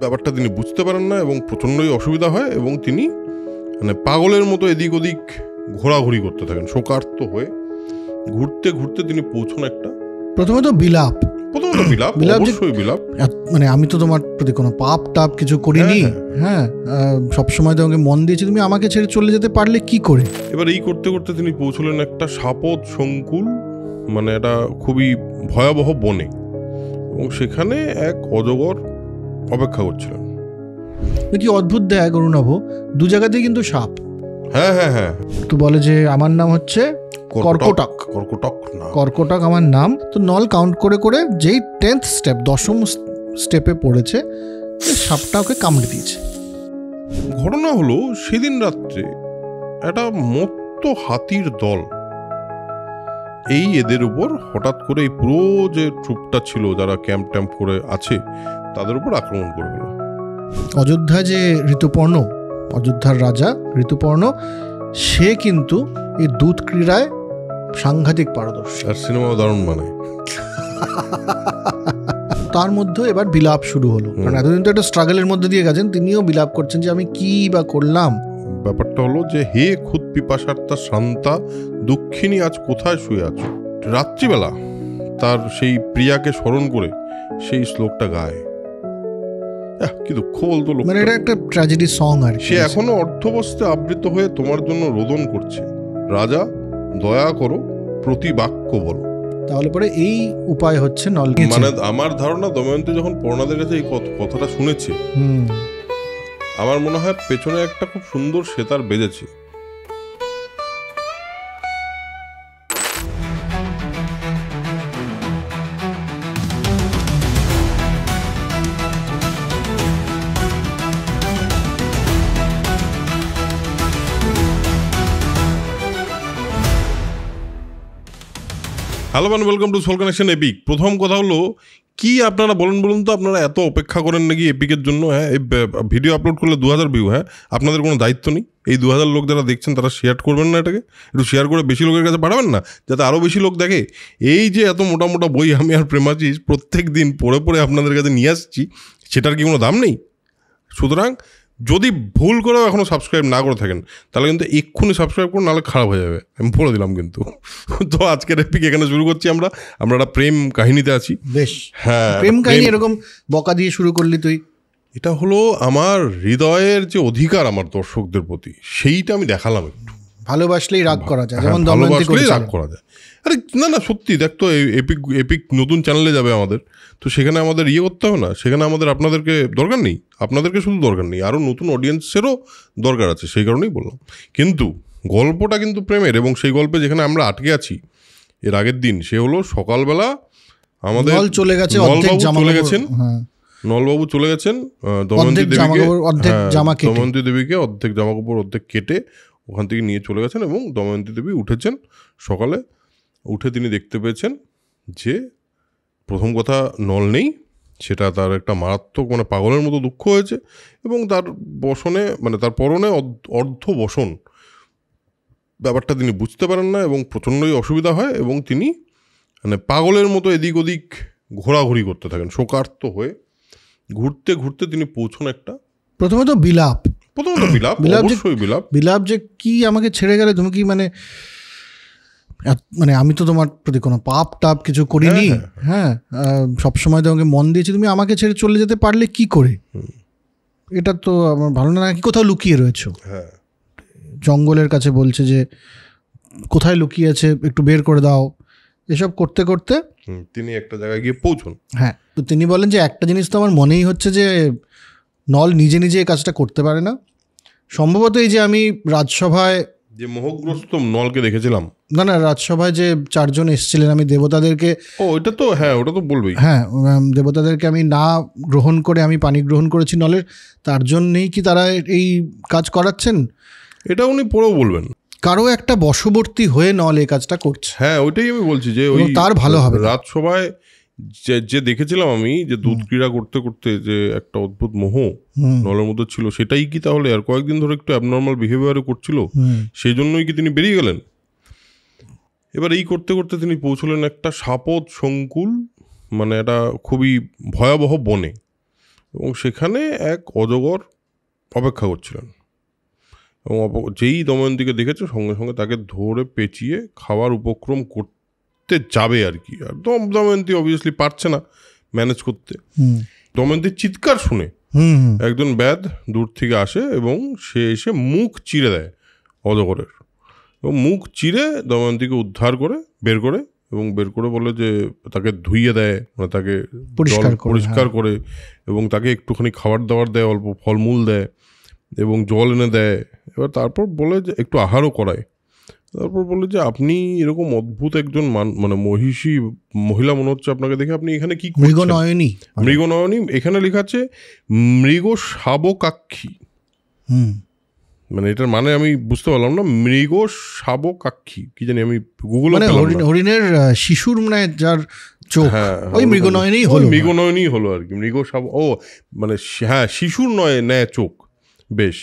ব্যাপারটা তিনি বুঝতে পারেন না এবং প্রচণ্ডই অসুবিধা হয় এবং তিনি মানে পাগলের মতো এদিক ওদিক ঘোরাঘুরি করতে থাকেন, শোকার্ত হয়ে ঘুরতে ঘুরতে তিনি পৌঁছন একটা প্রথমত বিলাপ, অবশ্যই বিলাপ, মানে আমি তো তোমার প্রতি কোনো পাপ টাপ কিছু করিনি, হ্যাঁ সবসময় তোমাকে মন দিয়েছি, তুমি আমাকে ছেড়ে চলে যেতে পারলে কি করে। এবার এই করতে করতে তিনি পৌঁছলেন একটা সাপদ সংকুল, মানে এটা খুবই ভয়াবহ বনে, এবং সেখানে এক অজগর অপেক্ষা করছিলেন। কি অদ্ভুত দেয় অরুণাভ, দু জায়গাতেই কিন্তু সাপ। হ্যাঁ হ্যাঁ হ্যাঁ, তো বলে যে আমার নাম হচ্ছে কর্কটক, কর্কটক আমার নাম। তো নল কাউন্ট করে করে যেই 10th স্টেপ, 10ম স্টেপে পড়েছে, সাপটা ওকে কামড়ে দিয়েছে। ঘটনা হলো সেদিন রাত্রে একটা মত্ত হাতির দল এই এদের উপর হঠাৎ করে এই পুরো যে ট্রুপটা ছিল যারা ক্যাম্প ট্যাম্প করে আছে তাদের উপর আক্রমণ করে গেল। অযোধ্যা যে ঋতুপর্ণ, অযোধ্যার রাজা ঋতুপর্ণ, সে কিন্তু এই দুধ ক্রীড়ায় সাংঘাতিক পারদর্শী, আর সিনেমাও দারুণ বানায়। তার মধ্যে এবার বিলাপ শুরু হলো, কারণ এতদিন তো একটা স্ট্রাগলের মধ্যে দিয়ে গেছেন, তিনিও বিলাপ করছেন যে আমি কি বা করলাম। ব্যাপারটা হলো যে হে খুদ পিপাসার্তা শান্তা দুঃখিনী আজ কোথায় শুয়ে আছো। রাত্রিবেলা তার সেই প্রিয়াকে স্মরণ করে সেই শ্লোকটা গায়। কি দুঃখ বলতো, মানে এটা একটা ট্র্যাজেডি সং। আর সে এখনো অর্ধবস্ত্রে আবৃত হয়ে তোমার জন্য রোদন করছে, রাজা দয়া করো প্রতি বাক্য বলো। তাহলে পরে এই উপায় হচ্ছে নল। মানে আমার ধারণা দময়ন্তী যখন পর্ণাদের কাছে এই কথাটা শুনেছে, আমার মনে হয় পেছনে একটা খুব সুন্দর সেতার বেজেছে। Hello man, welcome to soul connection epic. প্রথম কথা হলো কি আপনারা বলুন তো, আপনারা এত অপেক্ষা করেন নাকি এপিকের জন্য? হ্যাঁ, এই ভিডিও আপলোড করলে 2000 ভিউ, হ্যাঁ আপনাদের কোনো দায়িত্ব নেই? এই 2000 লোক যারা দেখছেন তারা শেয়ার করবেন না? এটাকে একটু শেয়ার করে বেশি লোকের কাছে পাঠাবেন না, যাতে আরও বেশি লোক দেখে। এই যে এত মোটা মোটা বই আমি আর প্রেমাচিস প্রত্যেক দিন পড়ে পড়ে আপনাদের কাছে নিয়ে আসছি, সেটার কি কোনো দাম নেই? সুতরাং যদি ভুল করেও এখনও সাবস্ক্রাইব না করে থাকেন তাহলে কিন্তু এক্ষুনি সাবস্ক্রাইব করুন, নাহলে খারাপ হয়ে যাবে, আমি বলে দিলাম কিন্তু। তো আজকের এপিক এখানে শুরু করছি। আমরা একটা প্রেম কাহিনীতে আছি। বেশ, হ্যাঁ, প্রেম কাহিনী এরকম বকা দিয়ে শুরু করলি তুই। এটা হলো আমার হৃদয়ের যে অধিকার আমার দর্শকদের প্রতি, সেইটা আমি দেখালাম একটু। ভালোবাসলেই রাগ করা যায়, যেমন ভালোবাসলেই রাগ করা যায়। আরে না সত্যি দেখ তো, এপিক নতুন চ্যানেলে যাবে আমাদের, তো সেখানে আমাদের করতে হবে না, সেখানে আমাদের আপনাদেরকে দরকার নেই, আপনাদেরকে শুধু দরকার নেই, আরও নতুন অডিয়েন্সেরও দরকার আছে, সেই কারণেই বললাম। কিন্তু গল্পটা কিন্তু প্রেমের, এবং সেই গল্পে যেখানে আমরা আটকে আছি এর আগের দিন, সে হলো সকালবেলা আমাদের নলবাবু চলে গেছেন, দময়ন্তী দেবীকে অর্ধেক জামাকাপড় অর্ধেক কেটে ওখান থেকে নিয়ে চলে গেছেন, এবং দময়ন্তী দেবী উঠেছেন। সকালে উঠে তিনি দেখতে পেয়েছেন যে প্রথম কথা নল নেই, সেটা তার একটা মারাত্মক মানে পাগলের মতো দুঃখ হয়েছে, এবং তার বসনে মানে তার পরনে অর্ধ বসন, ব্যাপারটা তিনি বুঝতে পারেন না এবং প্রচণ্ডই অসুবিধা হয়, এবং তিনি মানে পাগলের মতো এদিক ওদিক ঘোরাঘুরি করতে থাকেন, শোকার্ত হয়ে ঘুরতে ঘুরতে তিনি পৌঁছন একটা প্রথমত বিলাপ, অবশ্যই বিলাপ যে কি আমাকে ছেড়ে গেলে, তুমি কি মানে আমি তো তোমার প্রতি কোনো পাপ টাপ কিছু করিনি, হ্যাঁ সবসময় তোমাকে মন দিয়েছি, তুমি আমাকে ছেড়ে চলে যেতে পারলে কি করে। এটা তো আমার ভালো না, নাকি কোথাও লুকিয়ে রয়েছো। হ্যাঁ, জঙ্গলের কাছে বলছে যে কোথায় লুকিয়ে আছে একটু বের করে দাও। এসব করতে করতে তিনি একটা জায়গায় গিয়ে পৌঁছন। হ্যাঁ, তো তিনি বলেন যে একটা জিনিস তো আমার মনেই হচ্ছে যে নল নিজে নিজে এই কাজটা করতে পারে না। সম্ভবত এই যে আমি রাজসভায় যে মোহগ্রস্ত নলকে দেখেছিলাম, না রাজসভায় যে 4 জন এসেছিলেন, আমি দেবতাদেরকে, ওটা তো বলবেই, হ্যাঁ দেবতাদেরকে আমি না গ্রহণ করে আমি পানি গ্রহণ করেছি নলের, তার জন্যেই কি তারা এই কাজ করাচ্ছেন? এটা উনি পরেও বলবেন। কারো একটা বশবর্তী হয়ে নল এই কাজটা করছে। হ্যাঁ, ওইটাই আমি বলছি যে ওই তার ভালো হবে। রাজসভায় যে দেখেছিলাম আমি, যে দুধ ক্রীড়া করতে করতে যে একটা অদ্ভুত মোহ নলের মধ্যে ছিল, সেটাই কি তাহলে আর কয়েকদিন ধরে একটু অ্যাবনর্মাল বিহেভিয়ারও করছিল, সেই জন্যই কি তিনি বেরিয়ে গেলেন? এবার এই করতে করতে তিনি পৌঁছলেন একটা সাপদ সংকুল, মানে এটা খুবই ভয়াবহ বনে, এবং সেখানে এক অজগর অপেক্ষা করছিলেন, এবং যেই দময়ন্তীকে দেখেছে সঙ্গে সঙ্গে তাকে ধরে পেঁচিয়ে খাওয়ার উপক্রম করতে যাবে আর কি। আর দময়ন্তী অবভিয়াসলি পারছে না ম্যানেজ করতে। দময়ন্তীর চিৎকার শুনে একজন ব্যাধ দূর থেকে আসে এবং সে এসে মুখ চিরে দেয় অজগরের, এবং মুখ চিরে দময়ন্তীকে উদ্ধার করে বের করে বলে যে তাকে ধুইয়ে দেয়, মানে তাকে পরিষ্কার করে, এবং তাকে একটুখানি খাবার দাবার দেয়, অল্প ফলমূল দেয় এবং জল এনে দেয়। এবার তারপর বলে যে একটু আহারও করায়। তারপর বলে যে আপনি এরকম অদ্ভুত একজন মানে মহিলা মনে হচ্ছে আপনাকে দেখে, আপনি এখানে কি মৃগনয়নী, এখানে লেখা আছে মৃগ শাবকাক্ষী। মানে এটার মানে আমি বুঝতে পারলাম না, মৃগ শাবকাক্ষী কি জানি, আমি গুগলে হরিণের শিশুর মানে যার চোখ, ওই মৃগনয়নী হলো আর কি, মৃগ শাব, ও মানে হ্যাঁ শিশুর ন্যায় চোখ। বেশ,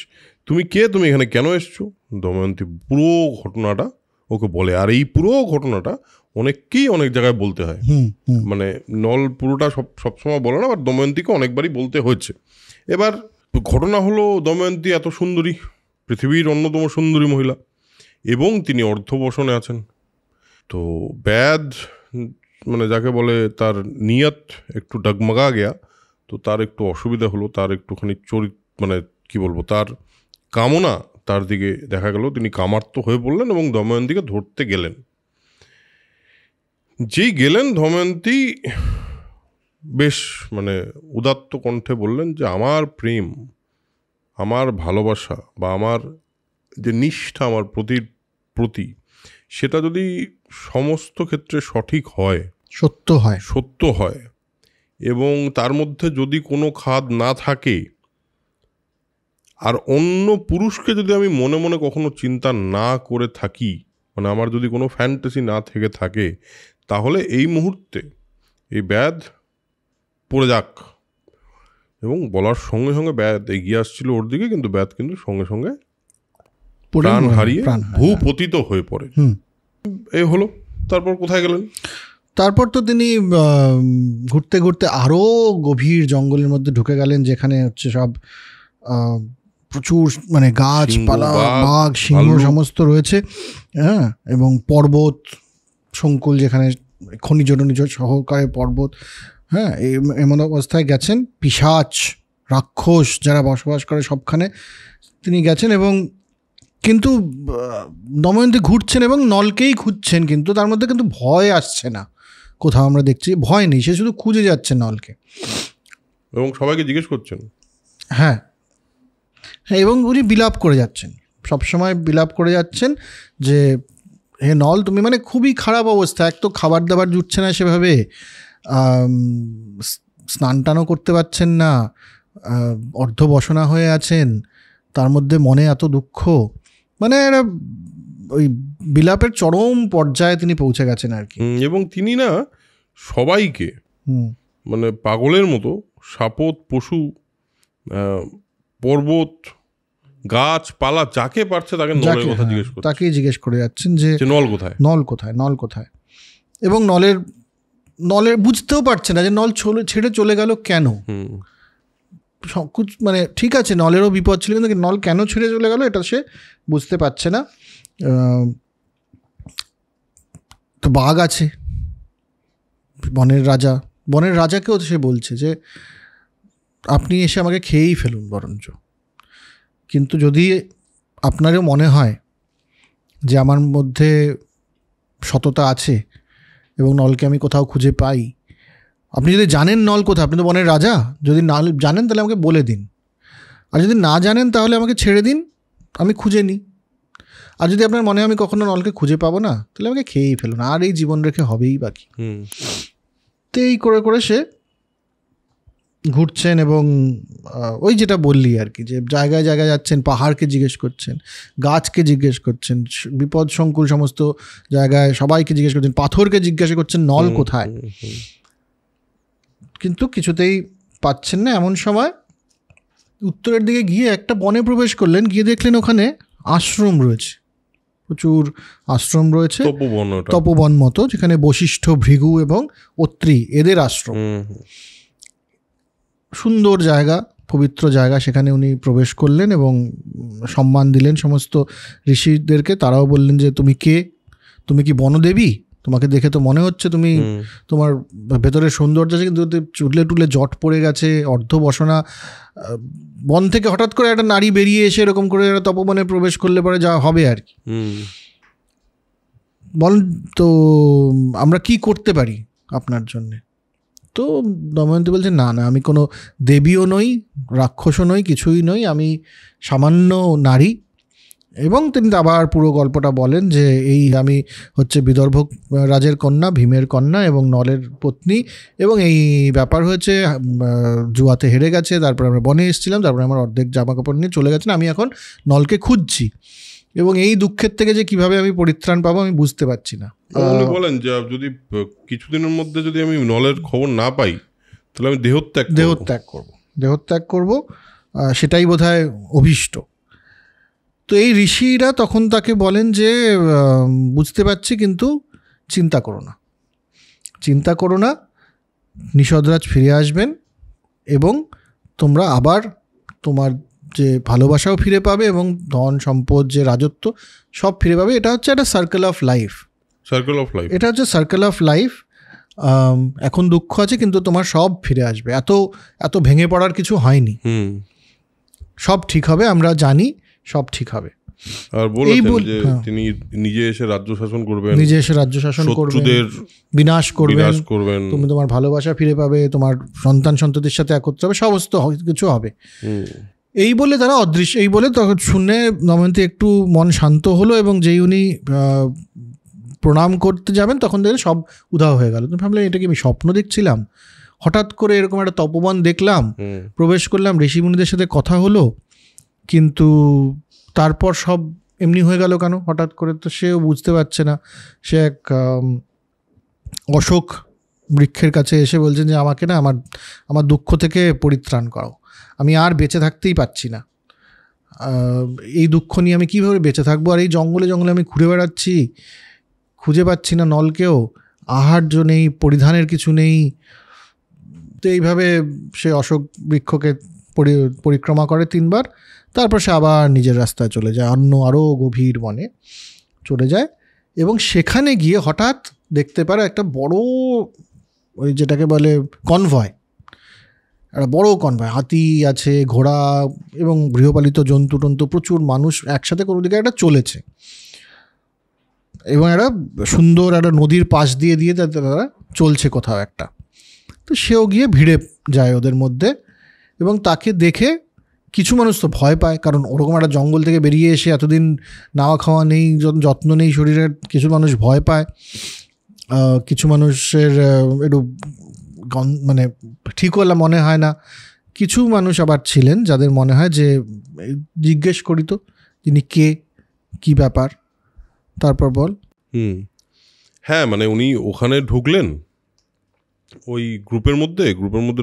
তুমি কে, তুমি এখানে কেন এসছো? দময়ন্তী পুরো ঘটনাটা ওকে বলে। আর এই পুরো ঘটনাটা অনেককেই অনেক জায়গায় বলতে হয়, মানে নল পুরোটা সবসময় বলে না, বাট দময়ন্তীকে অনেকবারই বলতে হয়েছে। এবার ঘটনা হলো, দময়ন্তী এত সুন্দরী, পৃথিবীর অন্যতম সুন্দরী মহিলা, এবং তিনি অর্ধবসনে আছেন। তো ব্যাধ মানে যাকে বলে তার নিয়ত একটু ডগমগা গেয়া, তো তার একটু অসুবিধা হলো, তার একটুখানি মানে কি বলবো, তার কামনা তার দিকে দেখা গেল, তিনি কামার্ত হয়ে পড়লেন এবং দময়ন্তীকে ধরতে গেলেন। যেই গেলেন, দময়ন্তী বেশ মানে উদাত্ত কণ্ঠে বললেন যে আমার প্রেম, আমার ভালোবাসা বা আমার যে নিষ্ঠা আমার প্রতি, সেটা যদি সমস্ত ক্ষেত্রে সঠিক হয়, সত্য হয় এবং তার মধ্যে যদি কোনো খাদ না থাকে, আর অন্য পুরুষকে যদি আমি মনে মনে কখনো চিন্তা না করে থাকি, মানে আমার যদি কোনো ফ্যান্টাসি না থেকে থাকে, তাহলে এই মুহূর্তে এই ব্যাধ পড়ে যাক। এবং বলার সঙ্গে সঙ্গে ব্যাধ এগিয়ে আসছিল ওর দিকে, কিন্তু ব্যাধ কিন্তু সঙ্গে সঙ্গে প্রাণ হারিয়ে ভূপতিত হয়ে পড়ে। এই হলো। তারপর কোথায় গেলেন? তারপর তো তিনি ঘুরতে ঘুরতে আরও গভীর জঙ্গলের মধ্যে ঢুকে গেলেন, যেখানে হচ্ছে সব প্রচুর মানে গাছপালা, বাঘ, সিংহ সমস্ত রয়েছে, হ্যাঁ, এবং পর্বত সংকুল, যেখানে খনিজ সহকারে পর্বত, হ্যাঁ, এমন অবস্থায় গেছেন। পিশাচ, রাক্ষস যারা বসবাস করে সবখানে তিনি গেছেন, এবং কিন্তু দময়ন্তী ঘুরছেন এবং নলকেই খুঁজছেন, কিন্তু তার মধ্যে কিন্তু ভয় আসছে না কোথাও, আমরা দেখছি ভয় নেই, সে শুধু খুঁজে যাচ্ছে নলকে এবং সবাইকে জিজ্ঞেস করছেন। হ্যাঁ, এবং উনি বিলাপ করে যাচ্ছেন, সবসময় বিলাপ করে যাচ্ছেন যে হে নল, তুমি মানে খুবই খারাপ অবস্থা, এক তো খাবার দাবার জুটছে না সেভাবে, স্নান টানও করতে পারছেন না, অর্ধবসনা হয়ে আছেন, তার মধ্যে মনে এত দুঃখ, মানে ওই বিলাপের চরম পর্যায়ে তিনি পৌঁছে গেছেন আর কি। এবং তিনি না সবাইকে মানে পাগলের মতো সাপত, পশু, পর্বত, গাছপালা, যাকে পারছে তাকে নলের কথা তাকেই জিজ্ঞেস করে যাচ্ছেন যে নল কোথায়। এবং নলের বুঝতেও পারছে না যে নল ছেড়ে চলে গেল কেন। মানে ঠিক আছে, নলেরও বিপদ ছিল, কিন্তু নল কেন ছেড়ে চলে গেল এটা সে বুঝতে পারছে না। তো বাঘ আছে, বনের রাজাকেও সে বলছে যে আপনি এসে আমাকে খেয়েই ফেলুন বরঞ্চ, কিন্তু যদি আপনারও মনে হয় যে আমার মধ্যে সততা আছে এবং নলকে আমি কোথাও খুঁজে পাই, আপনি যদি জানেন নল কোথায়, আপনি তো বনের রাজা, যদি না জানেন তাহলে আমাকে বলে দিন, আর যদি না জানেন তাহলে আমাকে ছেড়ে দিন, আমি খুঁজে নিই। আর যদি আপনার মনে হয় আমি কখনো নলকে খুঁজে পাবো না, তাহলে আমাকে খেয়েই ফেলুন, আর এই জীবন রেখে হবেই বাকি। তো এই করে করে সে ঘুরছেন, এবং ওই যেটা বললি আর কি, যে জায়গায় জায়গায় যাচ্ছেন, পাহাড়কে জিজ্ঞেস করছেন, গাছকে জিজ্ঞেস করছেন, বিপদ সংকুল সমস্ত জায়গায় সবাইকে জিজ্ঞেস করছেন, পাথরকে জিজ্ঞাসা করছেন নল কোথায়, কিন্তু কিছুতেই পাচ্ছেন না। এমন সময় উত্তরের দিকে গিয়ে একটা বনে প্রবেশ করলেন, গিয়ে দেখলেন ওখানে আশ্রম রয়েছে, প্রচুর আশ্রম রয়েছে, তপবন মতো, যেখানে বশিষ্ঠ, ভৃগু এবং অত্রি এদের আশ্রম। সুন্দর জায়গা, পবিত্র জায়গা, সেখানে উনি প্রবেশ করলেন এবং সম্মান দিলেন সমস্ত ঋষিদেরকে। তারাও বললেন যে তুমি কে, তুমি কি বনদেবী? তোমাকে দেখে তো মনে হচ্ছে তুমি, তোমার ভেতরের সৌন্দর্য আছে, কিন্তু চুলে টুলে জট পড়ে গেছে, অর্ধবসনা। বন থেকে হঠাৎ করে একটা নারী বেরিয়ে এসে এরকম করে তপবনে প্রবেশ করলে পরে যা হবে আর কি। বল তো আমরা কি করতে পারি আপনার জন্যে? তো দময়ন্তী বলছে না না, আমি কোনো দেবীও নই, রাক্ষসও নই, কিছুই নই, আমি সামান্য নারী। এবং তিনি আবার পুরো গল্পটা বলেন যে আমি হচ্ছে বিদর্ভ রাজের কন্যা, ভীমের কন্যা এবং নলের পত্নী, এবং এই ব্যাপার হয়েছে, জুয়াতে হেরে গেছে, তারপরে আমরা বনে এসেছিলাম, তারপরে আমার অর্ধেক জামা কাপড় নিয়ে চলে গেছেন, আমি এখন নলকে খুঁজছি, এবং এই দুঃখের থেকে যে কিভাবে আমি পরিত্রাণ পাবো আমি বুঝতে পারছি না। উনি বলেন যে যদি কিছুদিনের মধ্যে যদি আমি নলের খবর না পাই তাহলে আমি দেহত্যাগ করব, সেটাই বোধহয় অভীষ্ট। তো এই ঋষিরা তখন তাকে বলেন যে বুঝতে পারছি, কিন্তু চিন্তা করো না, নিষদরাজ ফিরে আসবেন এবং তোমরা আবার তোমার যে ভালোবাসাও ফিরে পাবে এবং ধন সম্পদ, যে রাজত্ব, সব ফিরে পাবে। এটা হচ্ছে একটা সার্কেল অফ লাইফ। এটা হচ্ছে সার্কেল অফ লাইফ। এখন দুঃখ আছে, কিন্তু তোমার সব ফিরে আসবে। এত ভেঙে পড়ার কিছু হয়নি, সব ঠিক হবে, আমরা জানি সব ঠিক হবে। আর বলেছেন যে তিনি নিজে এসে রাজ্য শাসন করবেন, শত্রুদের বিনাশ করবেন, তুমি তোমার ভালোবাসা ফিরে পাবে, তোমার সন্তান সন্ততির সাথে এক করতে হবে, সমস্ত কিছু হবে। এই বলে তারা অদৃশ্য, এই বলে তখন শুনে দময়ন্তী একটু মন শান্ত হলো, এবং যেই উনি প্রণাম করতে যাবেন তখন দেখলেন সব উধাও হয়ে গেল। তুমি ভাবলেন এটা কি আমি স্বপ্ন দেখছিলাম? হঠাৎ করে এরকম একটা তপবন দেখলাম, প্রবেশ করলাম, ঋষিমুনিদের সাথে কথা হলো, কিন্তু তারপর সব এমনি হয়ে গেল কেন হঠাৎ করে? তো সেও বুঝতে পারছে না। সে এক অশোক বৃক্ষের কাছে এসে বলছেন যে আমাকে না আমার দুঃখ থেকে পরিত্রাণ করো, আমি আর বেঁচে থাকতেই পারছি না, এই দুঃখ নিয়ে আমি কীভাবে বেঁচে থাকবো? আর এই জঙ্গলে আমি ঘুরে বেড়াচ্ছি, খুঁজে পাচ্ছি না নলকেও, আহার্য নেই, পরিধানের কিছু নেই। তো এইভাবে সে অশোক বৃক্ষকে পরিক্রমা করে 3 বার, তারপর সে আবার নিজের রাস্তায় চলে যায়, আরও গভীর বনে চলে যায়, এবং সেখানে গিয়ে হঠাৎ দেখতে পারে একটা বড়, ওই যেটাকে বলে কনভয়, একটা বড় কনভয়, হাতি আছে, ঘোড়া এবং গৃহপালিত জন্তু টন্তু, প্রচুর মানুষ একসাথে কোনো দিকে একটা চলেছে, এবং একটা সুন্দর একটা নদীর পাশ দিয়ে তারা চলছে কোথাও একটা। তো সেও গিয়ে ভিড়ে যায় ওদের মধ্যে, এবং তাকে দেখে কিছু মানুষ তো ভয় পায়, কারণ ওরকম একটা জঙ্গল থেকে বেরিয়ে এসে এতদিন নাওয়া খাওয়া নেই, যত্ন নেই শরীরের, কিছু মানুষ ভয় পায়, কিছু মানুষের একটু মানে ঠিক হলে মনে হয় না, কিছু মানুষ আবার ছিলেন যাদের মনে হয় যে জিজ্ঞেস করি তো তিনি কে, কি ব্যাপার, তারপর বল। হ্যাঁ, মানে উনি ওখানে ঢুকলেন ওই গ্রুপের মধ্যে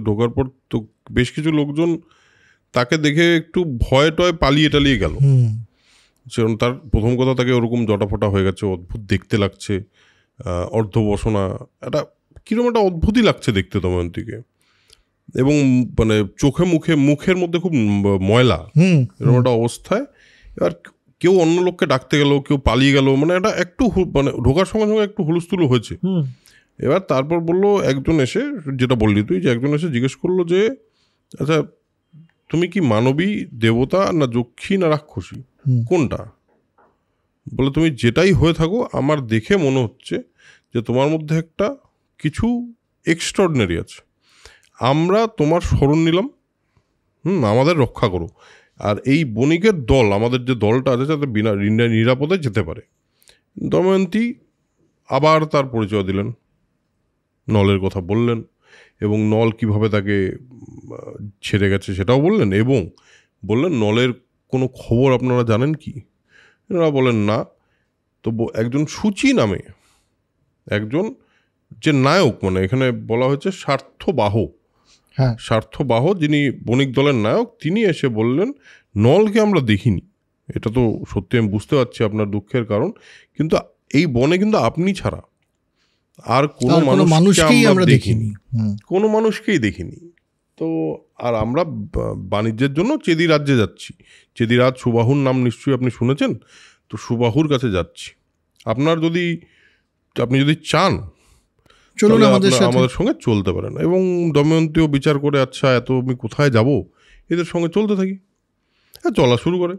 ঢোকার পর তো বেশ কিছু লোকজন তাকে দেখে একটু ভয় টয় পালিয়ে টালিয়ে গেল। সেরকম তার প্রথম কথা, তাকে ওরকম জটাফটা হয়ে গেছে, অদ্ভুত দেখতে লাগছে, অর্ধবসনা, একটা কীরকম একটা অদ্ভুতই লাগছে দেখতে দময়ন্তীকে, এবং মানে মুখের মধ্যে খুব ময়লা, এরকম একটা অবস্থায়। এবার কেউ অন্য লোককে ডাকতে গেল, কেউ পালিয়ে গেল, মানে এটা একটু মানে ঢোকার সঙ্গে সঙ্গে একটু হুলস্থুল হয়েছে। এবার তারপর বললো একজন এসে, যেটা বললি তুই, যে একজন এসে জিজ্ঞেস করলো যে আচ্ছা তুমি কি মানবী, দেবতা, না যক্ষী, না রাক্ষসী, কোনটা? বলে তুমি যেটাই হয়ে থাকো, আমার দেখে মনে হচ্ছে যে তোমার মধ্যে একটা কিছু এক্সট্রাঅর্ডিনারি আছে, আমরা তোমার শরণ নিলাম, আমাদের রক্ষা করো, আর এই বণিকের দল, আমাদের যে দলটা আছে যাতে বিনা নিরাপদে যেতে পারে। দময়ন্তী আবার তার পরিচয় দিলেন, নলের কথা বললেন, এবং নল কিভাবে তাকে ছেড়ে গেছে সেটাও বললেন, এবং বললেন নলের কোনো খবর আপনারা জানেন কি? এনারা বলেন না। তো একজন সূচি নামে একজন যে নায়ক, মানে এখানে বলা হয়েছে স্বার্থবাহ, যিনি বণিক দলের নায়ক, তিনি এসে বললেন নলকে আমরা দেখিনি, এটা তো সত্যি আমি বুঝতে পারছি আপনার দুঃখের কারণ, কিন্তু এই বনে কিন্তু আপনি ছাড়া আর কোনো মানুষকেই আমরা দেখিনি, কোনো মানুষকেই দেখিনি। তো আর আমরা বাণিজ্যের জন্য চেদি রাজ্যে যাচ্ছি। চেদিরাজ সুবাহুর নাম নিশ্চয়ই আপনি শুনেছেন, তো সুবাহুর কাছে যাচ্ছি। আপনি যদি চান চলুন আমাদের সঙ্গে চলতে পারেন। এবং দময়ন্তীও বিচার করে, আচ্ছা এত আমি কোথায় যাব, এদের সঙ্গে চলতে থাকি। হ্যাঁ, চলা শুরু করে।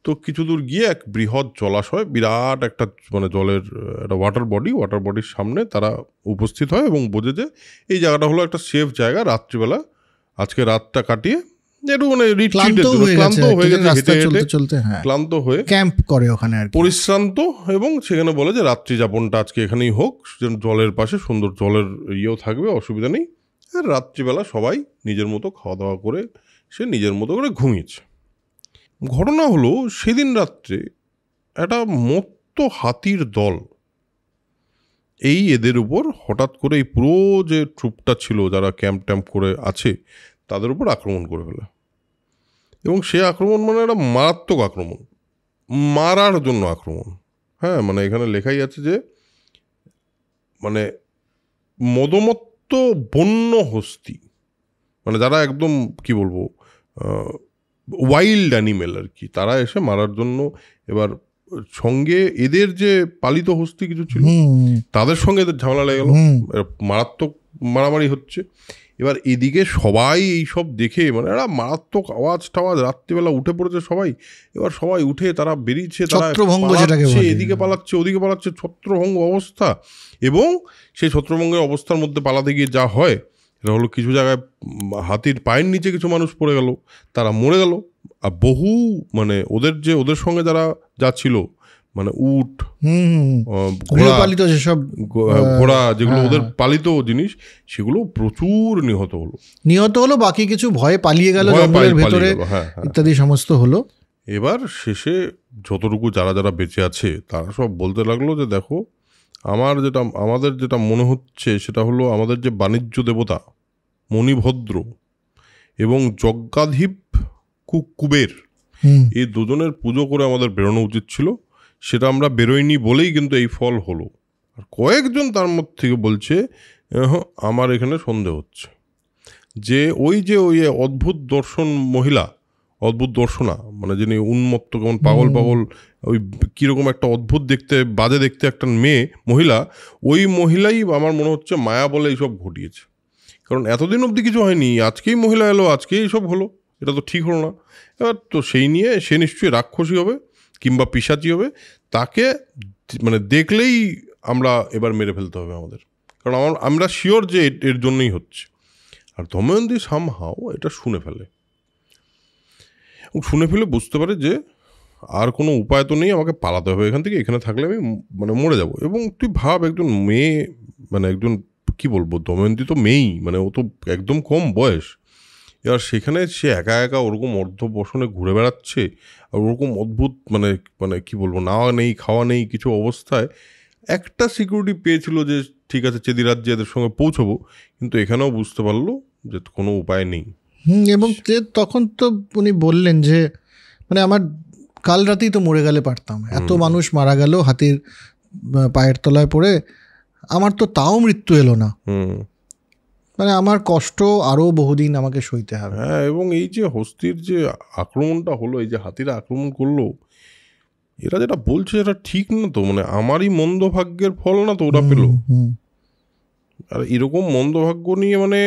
তো কিছু দূর গিয়ে এক বৃহৎ জলাশয়, বিরাট একটা মানে জলের একটা ওয়াটার বডির সামনে তারা উপস্থিত হয় এবং বোঝে যে এই জায়গাটা হলো একটা সেফ জায়গা। রাত্রিবেলা আজকে রাতটা কাটিয়ে একটু মানে ক্লান্ত হয়ে গেছে ক্লান্ত হয়ে ক্যাম্প করে ওখানে, পরিশ্রান্ত, এবং সেখানে বলে যে রাত্রি যাপনটা আজকে এখানেই হোক, জলের পাশে সুন্দর জলের ইয়েও থাকবে, অসুবিধা নেই। আর রাত্রিবেলা সবাই নিজের মতো খাওয়া দাওয়া করে সে নিজের মতো করে ঘুমিয়েছে। ঘটনা হলো সেদিন রাত্রে একটা মত্ত হাতির দল এদের উপর হঠাৎ করে এই পুরো যে ট্রুপটা ছিল যারা ক্যাম্প করে আছে তাদের উপর আক্রমণ করে ফেলে। এবং সে আক্রমণ মানে একটা মারাত্মক আক্রমণ, মারার জন্য আক্রমণ। হ্যাঁ, মানে এখানে লেখাই আছে যে মানে মদমত্ত বন্য হস্তি, মানে যারা একদম কি বলবো ওয়াইল্ড অ্যানিমেল আর কি, তারা এসে মারার জন্য। এবার সঙ্গে এদের যে পালিত হস্তি কিছু ছিল তাদের সঙ্গে এদের ঝামেলা লেগে গেল, মারাত্মক মারামারি হচ্ছে। এবার এদিকে সবাই এইসব দেখে মানে একটা মারাত্মক আওয়াজ টাওয়াজ, রাত্রিবেলা উঠে পড়েছে সবাই। এবার সবাই উঠে তারা বেরিয়েছে, তারা এদিকে পালাচ্ছে ওদিকে পালাচ্ছে, ছত্রভঙ্গ অবস্থা। এবং সেই ছত্রভঙ্গের অবস্থার মধ্যে পালাতে গিয়ে যা হয় এটা হলো কিছু জায়গায় হাতির পায়ের নিচে কিছু মানুষ পড়ে গেল, তারা মরে গেল। আর বহু মানে ওদের সঙ্গে যা ছিল মানে উট, ঘোড়া যেগুলো ওদের পালিত জিনিস, সেগুলো প্রচুর নিহত হলো। বাকি কিছু ভয়ে পালিয়ে গেল জঙ্গলের ভেতরে ইত্যাদি সমস্ত হলো। এবার শেষে যতটুকু যারা বেঁচে আছে তারা সব বলতে লাগলো যে দেখো, আমাদের যেটা মনে হচ্ছে সেটা হলো আমাদের যে বাণিজ্য দেবতা মণিভদ্র এবং যজ্ঞাধিপ কুবের, এই দুজনের পুজো করে আমাদের বেরোনো উচিত ছিল। সেটা আমরা বেরোইনি বলেই কিন্তু এই ফল হলো। আর কয়েকজন তার মধ্যে থেকে বলছে আমার এখানে সন্দেহ হচ্ছে যে ওই অদ্ভুত দর্শনা, মানে যিনি উন্মত্ত কেমন পাগল ওই কীরকম একটা অদ্ভুত বাজে দেখতে একটা মহিলা, ওই মহিলাই আমার মনে হচ্ছে মায়া বলে এইসব ঘটিয়েছে। কারণ এতদিন অবধি কিছু হয়নি, আজকেই মহিলা এলো, আজকেই সব হলো, এটা তো ঠিক হলো না। এবার তো সেই নিয়ে সে নিশ্চয়ই রাক্ষসী হবে কিংবা পিশাচি হবে, তাকে মানে দেখলেই আমরা এবার মেরে ফেলতে হবে আমাদের, কারণ আমরা শিওর যে এর জন্যই হচ্ছে। আর দময়ন্তী সামহাও এটা শুনে ফেলে বুঝতে পারে যে আর কোনো উপায় তো নেই, আমাকে পালাতে হবে এখান থেকে, এখানে থাকলে আমি মানে মরে যাব। এবং তুই ভাব, একজন মেয়ে, মানে একজন কি বলবো, দময়ন্তী তো মেয়েই, মানে ও তো একদম কম বয়স। এবার সেখানে সে একা একা ওরকম অর্ধবসনে ঘুরে বেড়াচ্ছে, আর ওরকম অদ্ভুত মানে কি বলবো, নাওয়া নেই খাওয়া নেই কিছু অবস্থায় একটা সিকিউরিটি পেয়েছিল যে ঠিক আছে চেদি রাজ্যে এদের সঙ্গে পৌঁছবো, কিন্তু এখানেও বুঝতে পারলো যে কোনো উপায় নেই। এবং তখন তো উনি বললেন যে মানে আমার কাল রাতেই তো মরে গেলে পারতাম, এত মানুষ মারা গেল হাতির পায়ের তলায় পড়ে, আমার তো তাও মৃত্যু এলো না, মানে আমার কষ্ট আরো বহুদিন আমাকে সইতে হবে। হ্যাঁ, এবং এই যে হস্তির যে আক্রমণটা হলো, এই যে হাতিরা আক্রমণ করলো, এরা যেটা বলছে এটা ঠিক না তো, মানে আমারই মন্দ ভাগ্যের ফল না তো ওরা পেল। আর এরকম মন্দ ভাগ্য নিয়ে মানে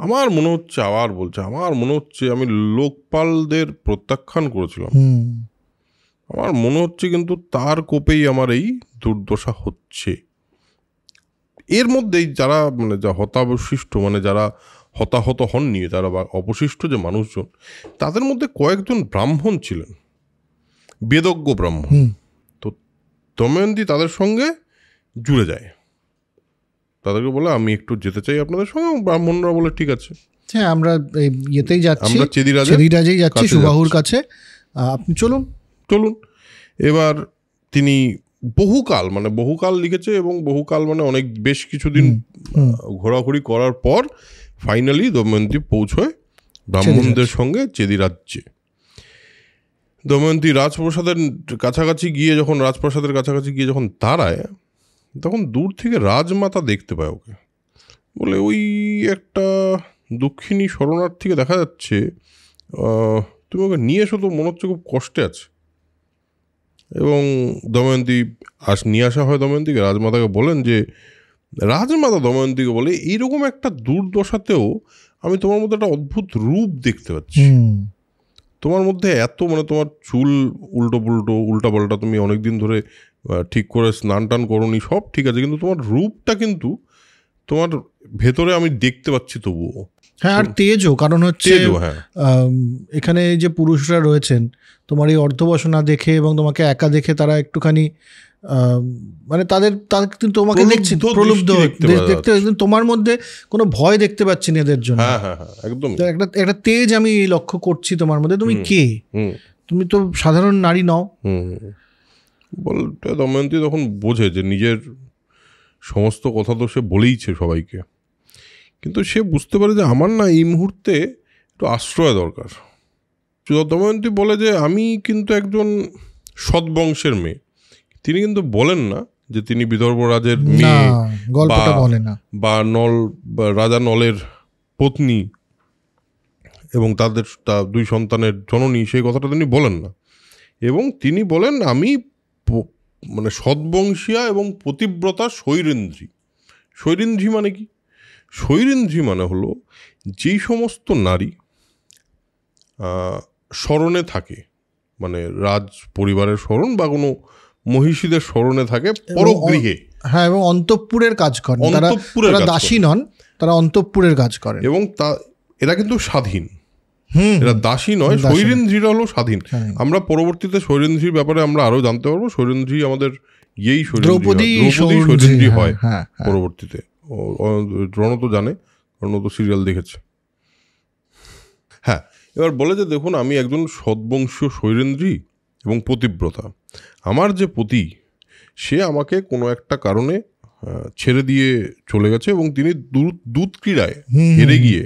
আমার মনে হচ্ছে আমি লোকপালদের প্রত্যাখ্যান করেছিলাম, আমার মনে হচ্ছে কিন্তু তার কোপেই আমার এই দুর্দশা হচ্ছে। এর মধ্যেই যারা মানে যা হতাবশিষ্ট, মানে যারা হতাহত হননি, যারা অবশিষ্ট যে মানুষজন, তাদের মধ্যে কয়েকজন ব্রাহ্মণ ছিলেন, বেদজ্ঞ ব্রাহ্মণ। তো দময়ন্তী তাদের সঙ্গে জুড়ে যায়, তাদেরকে বলে আমি একটু যেতে চাই আপনাদের সঙ্গে। ব্রাহ্মণরা বলে ঠিক আছে, হ্যাঁ আমরা ইয়েতেই যাচ্ছি, আমরা চেদিরাজেই যাচ্ছি, সুবাহুর কাছে, আপনি চলুন। এবার তিনি বহুকাল লিখেছে, এবং বহুকাল মানে অনেক বেশ কিছুদিন ঘোরাঘুরি করার পর ফাইনালি দময়ন্তী পৌঁছয় ব্রাহ্মণদের সঙ্গে চেদি রাজ্যে। দময়ন্তী রাজপ্রাসাদের কাছাকাছি গিয়ে যখন দাঁড়ায়, তখন দূর থেকে রাজমাতা দেখতে পায় ওকে, বলে ওই একটা দক্ষিণী শরণার্থীকে দেখা যাচ্ছে তুমি ওকে নিয়ে এসো, তো মনে হচ্ছে খুব কষ্টে আছে। এবং দময়ন্তী নিয়ে আসা হয় দময়ন্তীকে। রাজমাতাকে বলেন যে, রাজমাতা দময়ন্তীকে বলে, এইরকম একটা দুর্দশাতেও আমি তোমার মধ্যে একটা অদ্ভুত রূপ দেখতে পাচ্ছি। তোমার মধ্যে এত মানে তোমার চুল উল্টা পাল্টা, তুমি অনেকদিন ধরে ঠিক করে স্নান টান করোনি, সব ঠিক আছে, কিন্তু তোমার রূপটা কিন্তু তোমার ভেতরে আমি দেখতে পাচ্ছি তবুও। হ্যাঁ, আর তেজও, কারণ হচ্ছে এখানে যে পুরুষরা রয়েছেন তোমার এই অর্ধবসনা দেখে এবং তোমাকে একা দেখে তারা একটুখানি মানে তাদের তোমাকে দেখছি প্রলুব্ধ দেখতে, তোমার মধ্যে কোনো ভয় দেখতে পাচ্ছি না এদের জন্য। একদম একটা তেজ আমি লক্ষ্য করছি তোমার মধ্যে। তুমি কে? তুমি তো সাধারণ নারী নও। বলতে দময়ন্তী তখন বোঝে যে নিজের সমস্ত কথা তো সে বলেইছে সবাইকে, কিন্তু সে বুঝতে পারে যে আমার না এই মুহূর্তে একটু আশ্রয় দরকার। দময়ন্তী বলে যে, আমি কিন্তু একজন সৎবংশের মেয়ে। তিনি কিন্তু বলেন না যে তিনি বিদর্ভ রাজের মেয়ে বা রাজা নলের পত্নী এবং তাদের দুই সন্তানের জননী, সেই কথাটা তিনি বলেন না। এবং তিনি বলেন, আমি মানে সৎবংশীয়া এবং পতিব্রতা শৈরেন্দ্রী। শৈরেন্দ্রী মানে কি? শৈরেন্দ্রী মানে হলো যেই সমস্ত নারী শরণে থাকে, মানে রাজ পরিবারের শরণ বা কোনো মহিষীদের শরণে থাকে পরগৃহে, হ্যাঁ, এবং অন্তঃপুরের কাজ করেন, তারা দাসী নন, তারা অন্তঃপুরের কাজ করেন। এবং এরা কিন্তু স্বাধীন, এরা দাসী নয়। শৈরেন্দ্রীরা হলো স্বাধীন। আমরা পরবর্তীতে শৈরেন্দ্রীর ব্যাপারে আমরা আরো জানতে পারবো। শৈরেন্দ্রী আমাদের দ্রৌপদী শৈরেন্দ্রী হয় পরবর্তীতে। রণ তো জানে, রণ তো সিরিয়াল দেখেছে। হ্যাঁ, এবার বলে যে, দেখুন আমি একজন সৎবংশীয় শৈরেন্দ্রী এবং পতিব্রতা। আমার যে পতি, সে আমাকে কোনো একটা কারণে ছেড়ে দিয়ে চলে গেছে এবং তিনি দুধ ক্রীড়ায় হেরে গিয়ে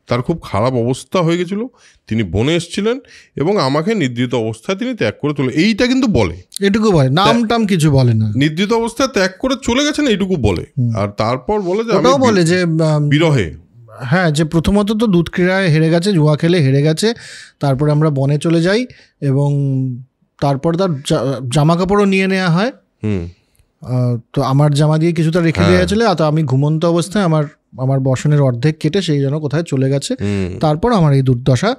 তার খুব খারাপ অবস্থা হয়ে গেছিল। তিনি বনে এসেছিলেন এবং আমাকে নিদ্রিত অবস্থায় তিনি ত্যাগ করে চলে, এইটা কিন্তু বলে, এটুকু বলে, নাম টাম কিছু বলে না, নিদ্রিত অবস্থায় ত্যাগ করে চলে গেছেন এইটুকু বলে। আর তারপর বলে যে বিরহে, হ্যাঁ, যে প্রথমত তো দুধ ক্রীড়ায় হেরে গেছে, জুয়া খেলে হেরে গেছে, তারপরে আমরা বনে চলে যাই এবং তারপর তার জামা কাপড়ও নিয়ে নেওয়া হয়। তো আমার জামা দিয়ে কিছুটা রেখে দেওয়া ছিল, তো আমি ঘুমন্ত অবস্থায় আমার বসনের অর্ধেক কেটে সেই যেন কোথায় চলে গেছে। তারপর আমার এই দুর্দশা,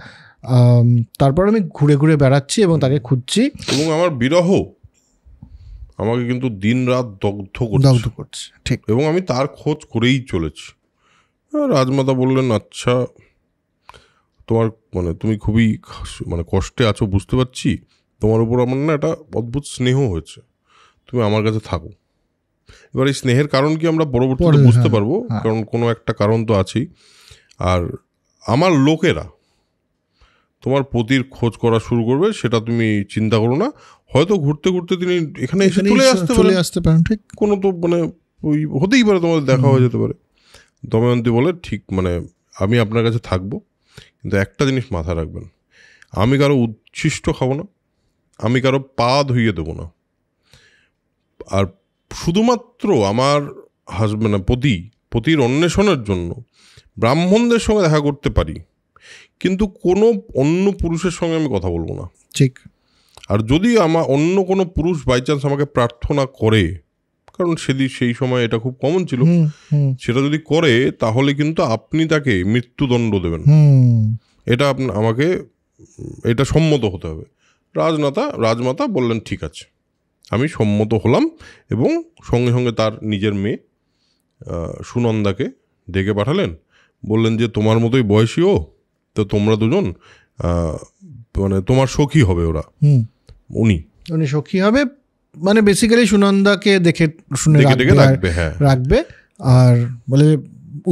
তারপর আমি ঘুরে ঘুরে বেড়াচ্ছি এবং তাকে খুঁজছি, এবং আমার বিরহ আমাকে কিন্তু দিন রাত দগ্ধ করছে, ঠিক। এবং আমি তার খোঁজ করেই চলেছি। রাজমাতা বললেন, আচ্ছা তোমার মানে তুমি খুবই মানে কষ্টে আছো বুঝতে পারছি, তোমার উপর আমার না একটা অদ্ভুত স্নেহ হয়েছে, তুমি আমার কাছে থাকো। এবার এই স্নেহের কারণ কি আমরা পরবর্তীতে বুঝতে পারবো, কারণ কোনো একটা কারণ তো আছেই। আর আমার লোকেরা তোমার পতির খোঁজ করা শুরু করবে, সেটা তুমি চিন্তা করো না। হয়তো ঘুরতে ঘুরতে তিনি এখানে এসে চলে আসতে পারেন, ঠিক, কোনো তো মানে ওই হতেই পারে, তোমাদের দেখা হয়ে যেতে পারে। দময়ন্তী বলে, ঠিক, মানে আমি আপনার কাছে থাকবো, কিন্তু একটা জিনিস মাথায় রাখবেন, আমি কারো উচ্ছিষ্ট খাবো না, আমি কারো পা ধুইয়ে দেবো না। আর শুধুমাত্র আমার মানে পতির অন্বেষণের জন্য ব্রাহ্মণদের সঙ্গে দেখা করতে পারি, কিন্তু কোনো অন্য পুরুষের সঙ্গে আমি কথা বলবো না, ঠিক। আর যদি আমার অন্য কোনো পুরুষ বাই চান্স আমাকে প্রার্থনা করে, কারণ সেই সময় এটা খুব কমন ছিল, সেটা যদি করে তাহলে কিন্তু আপনি তাকে মৃত্যুদণ্ড দেবেন। এটা আমাকে এটা সম্মত হতে হবে। রাজমাতা বললেন, ঠিক আছে, আমি সম্মত হলাম, এবং সঙ্গে সঙ্গে তার নিজের মেয়ে সুনন্দাকে ডেকে পাঠালেন। বললেন যে, তোমার মতোই বয়সী ও, তো তোমরা দুজন মানে তোমার সখী হবে। উনি সখী হবে, মানে বেসিক্যালি সুনন্দাকে দেখে শুনে রাখবে। আর বলে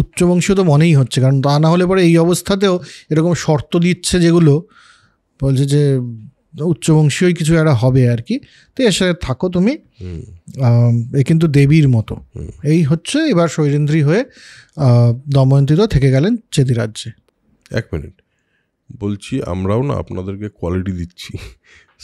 উচ্চবংশীয় তো মনেই হচ্ছে, কারণ তা না হলে পরে এই অবস্থাতেও এরকম শর্ত দিচ্ছে যেগুলো বলছে যে উচ্চবংশীয় কিছু একটা হবে আর কি, তো এর সাথে থাকো তুমি, এ কিন্তু দেবীর মতো। এই হচ্ছে এবার শৈরেন্দ্রী হয়ে দময়ন্তী তো থেকে গেলেন চেদি রাজ্যে। এক মিনিট বলছি, আমরাও না আপনাদেরকে কোয়ালিটি দিচ্ছি,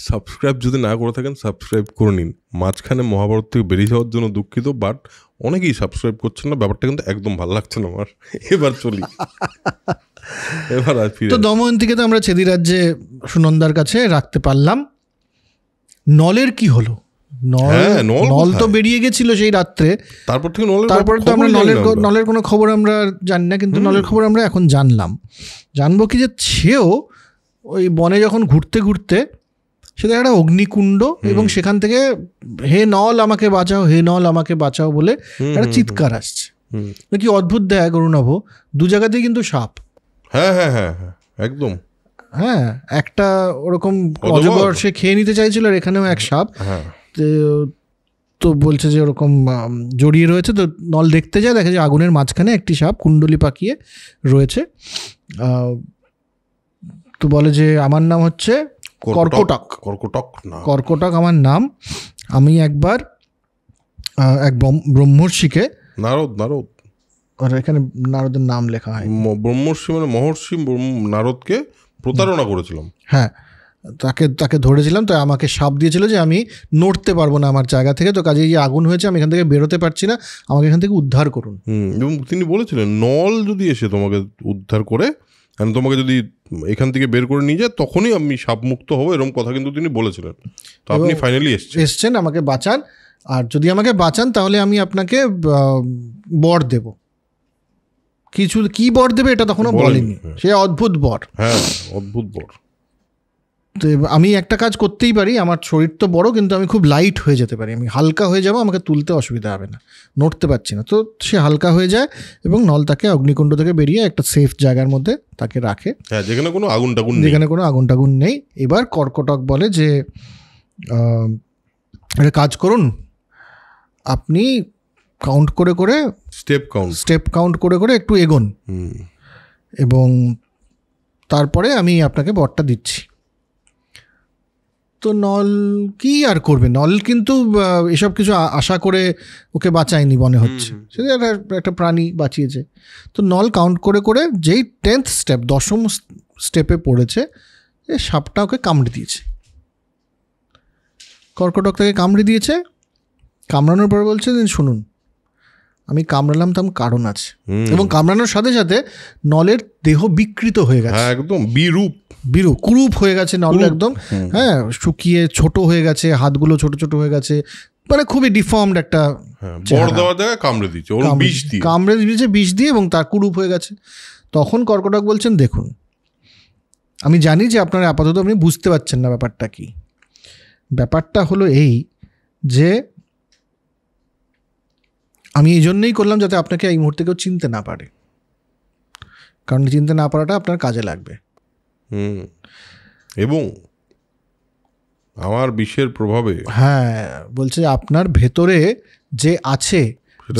সাবস্ক্রাইব যদি না করে থাকেন সাবস্ক্রাইব করে নিন। মাঝখানে মহাভারত থেকে বেরিয়ে যাওয়ার জন্য দুঃখিত, বাট অনেকেই সাবস্ক্রাইব করছেন না, ব্যাপারটা কিন্তু একদম ভালো লাগছে না আমার। এবার চলি, এবার আর ফিরে। তো দময়ন্তীকে তো আমরা ছেদি রাজ্যে সুনন্দার কাছে রাখতে পারলাম। নলের কি হলো? নল তো বেরিয়ে গেছিল সেই রাত্রে, তারপর থেকে তারপরে তো আমরা নলের কোনো খবর আমরা জানি না, কিন্তু নলের খবর আমরা এখন জানবো কি যে সেও ওই বনে যখন ঘুরতে ঘুরতে সেটা একটা অগ্নিকুণ্ড, এবং সেখান থেকে হে নল আমাকে বাঁচাও, হে নল আমাকে বাঁচাও বলে একটা চিৎকার আসছে। কি অদ্ভুত দেয় অরুণাভ, দু জায়গাতেই কিন্তু সাপ। হ্যাঁ হ্যাঁ হ্যাঁ হ্যাঁ একদম। হ্যাঁ, একটা ওরকম অজগর সে খেয়ে নিতে চাইছিল, আর এখানেও এক সাপ। তো বলছে যে ওরকম জড়িয়ে রয়েছে। তো নল দেখতে যায়, দেখে যে আগুনের মাঝখানে একটি সাপ কুণ্ডলি পাকিয়ে রয়েছে। তো বলে যে আমার নাম হচ্ছে কর্কটক। কর্কটক আমার নাম। আমি একবার এক ব্রহ্মর্ষিকে, নারদ আর এখানে নারদের নাম লেখা হয়, ব্রহ্মর্ষি মানে মহর্ষি নারদকে প্রতারণা করেছিলাম। হ্যাঁ, তাকে ধরেছিলাম। তো আমাকে সাপ দিয়েছিল যে আমি নড়তে পারবো না আমার জায়গা থেকে, তো কাজে আগুন হয়েছে, আমি এখান থেকে বেরোতে পারছি না, আমাকে এখান থেকে উদ্ধার করুন। এবং তিনি বলেছিলেন নল যদি এসে তোমাকে উদ্ধার করে, তোমাকে যদি এখান থেকে বের করে নিয়ে যায়, তখনই আমি সাপমুক্ত হবো, এরকম কথা কিন্তু তিনি বলেছিলেন। তো আপনি ফাইনালি এসছেন, আমাকে বাঁচান, আর যদি আমাকে বাঁচান তাহলে আমি আপনাকে বর দেব। কি বর দেবে এটা তখনও বলেনি, সে অদ্ভুত বর। হ্যাঁ, অদ্ভুত বর। তো আমি একটা কাজ করতেই পারি, আমার শরীর তো বড়, কিন্তু আমি খুব লাইট হয়ে যেতে পারি, আমি হালকা হয়ে যাবো, আমাকে তুলতে অসুবিধা হবে না, নড়তে পারছি না। তো সে হালকা হয়ে যায় এবং নল তাকে অগ্নিকুণ্ড থেকে বেরিয়ে একটা সেফ জায়গার মধ্যে তাকে রাখে, যেখানে কোনো আগুন টাগুন নেই। এবার কর্কটক বলে যে একটা কাজ করুন, আপনি কাউন্ট করে করে স্টেপ কাউন্ট করে করে একটু এগোন, এবং তারপরে আমি আপনাকে বরটা দিচ্ছি। তো নল কি আর করবে, নল কিন্তু এসব কিছু আশা করে ওকে বাঁচায়নি মনে হচ্ছে, সেটা একটা প্রাণী বাঁচিয়েছে। তো নল কাউন্ট করে করে যেই 10th স্টেপ, 10ম স্টেপে পড়েছে, সাপটা ওকে কামড়ে দিয়েছে। কর্কটক তাকে কামড়ে দিয়েছে। কামড়ানোর পর বলছে যে শুনুন, আমি কামড়ালাম তার কারণ আছে, এবং কামড়ানোর সাথে সাথে নলের দেহ বিকৃত হয়ে গেছে, একদম কুরূপ হয়ে গেছে নল একদম। হ্যাঁ, শুকিয়ে ছোট হয়ে গেছে, হাতগুলো ছোট ছোট হয়ে গেছে, মানে খুবই ডিফর্মড একটা। কামড়ে দিয়েছে বিষ দিয়ে, এবং তার কুরূপ হয়ে গেছে। তখন কর্কটক বলছেন, দেখুন আমি জানি যে আপনারা আপাতত আপনি বুঝতে পারছেন না ব্যাপারটা কি। ব্যাপারটা হলো এই যে আমি এই জন্যই করলাম যাতে আপনাকে এই মুহূর্তে কেউ চিনতে না পারে, কারণ চিনতে না পারাটা আপনার কাজে লাগবে। এবং আমার বিষের প্রভাবে, হ্যাঁ, বলছে আপনার ভেতরে যে আছে,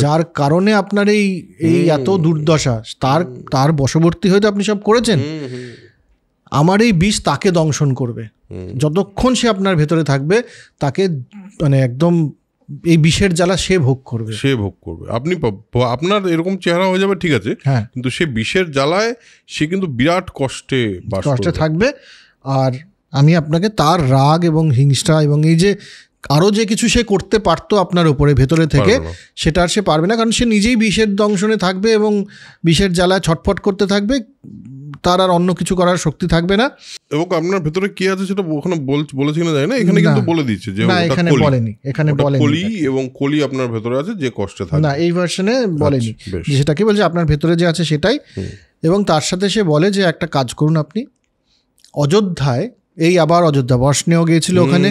যার কারণে আপনার এই এত দুর্দশা, তার বশবর্তী হয়ে তো আপনি সব করেছেন, আমার এই বিষ তাকে দংশন করবে। যতক্ষণ সে আপনার ভেতরে থাকবে, তাকে মানে একদম এই বিষের জ্বালা সে ভোগ করবে। আপনি আপনার এরকম চেহারা হয়ে যাবে, ঠিক আছে, হ্যাঁ, কিন্তু সে বিষের জ্বালায় সে কিন্তু বিরাট কষ্টে থাকবে। আর আমি আপনাকে তার রাগ এবং হিংসা এবং এই যে আরও যে কিছু সে করতে পারতো আপনার উপরে ভেতরে থেকে, সেটা আর সে পারবে না, কারণ সে নিজেই বিষের দংশনে থাকবে এবং বিষের জ্বালায় ছটফট করতে থাকবে, তার আর অন্য কিছু করার শক্তি থাকবে না। এবং আপনার ভেতরে কি আছে সেটা ওখানে বলেছি না, যায় না, এখানে কিন্তু বলে দিচ্ছে যে এখানে বলেনি, কলি, এবং কলি আপনার ভেতরে আছে যে কষ্টে থাকে না, এই ভার্সনে বলেনি। সেটাকে বলছে আপনার ভেতরে যে আছে সেটাই। এবং তার সাথে সে বলে যে একটা কাজ করুন, আপনি অযোধ্যায়, আবার অযোধ্যা বর্ষণেও গিয়েছিল ওখানে,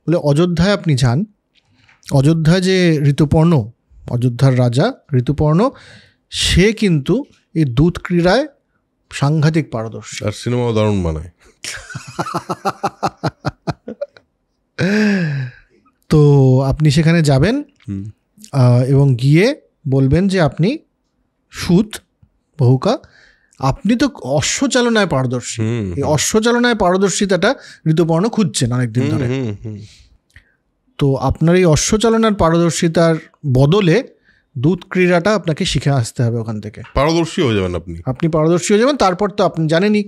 বলে অযোধ্যায় আপনি যান। অযোধ্যায় যে ঋতুপর্ণ, অযোধ্যার রাজা ঋতুপর্ণ, সে কিন্তু এই দুধ ক্রীড়ায় সাংঘাতিক পারদর্শী, আর সিনেমাও দারুণ বানায়। তো আপনি সেখানে যাবেন এবং গিয়ে বলবেন যে আপনি সুত বহুকা, আপনি তো অশ্বচালনায় পারদর্শী, এই অশ্বচালনায় পারদর্শিতাটা ঋতুপর্ণ খুঁজছেন অনেকদিন ধরে। তো আপনার এই অশ্বচালনার পারদর্শিতার বদলে দুধ ক্রীড়াটা আপনাকে শিখে আসতে হবে ওখান থেকে, পারদর্শী হয়ে যাবেন আপনি পারদর্শী হয়ে যাবেন। তারপর তো আপনি জানেনই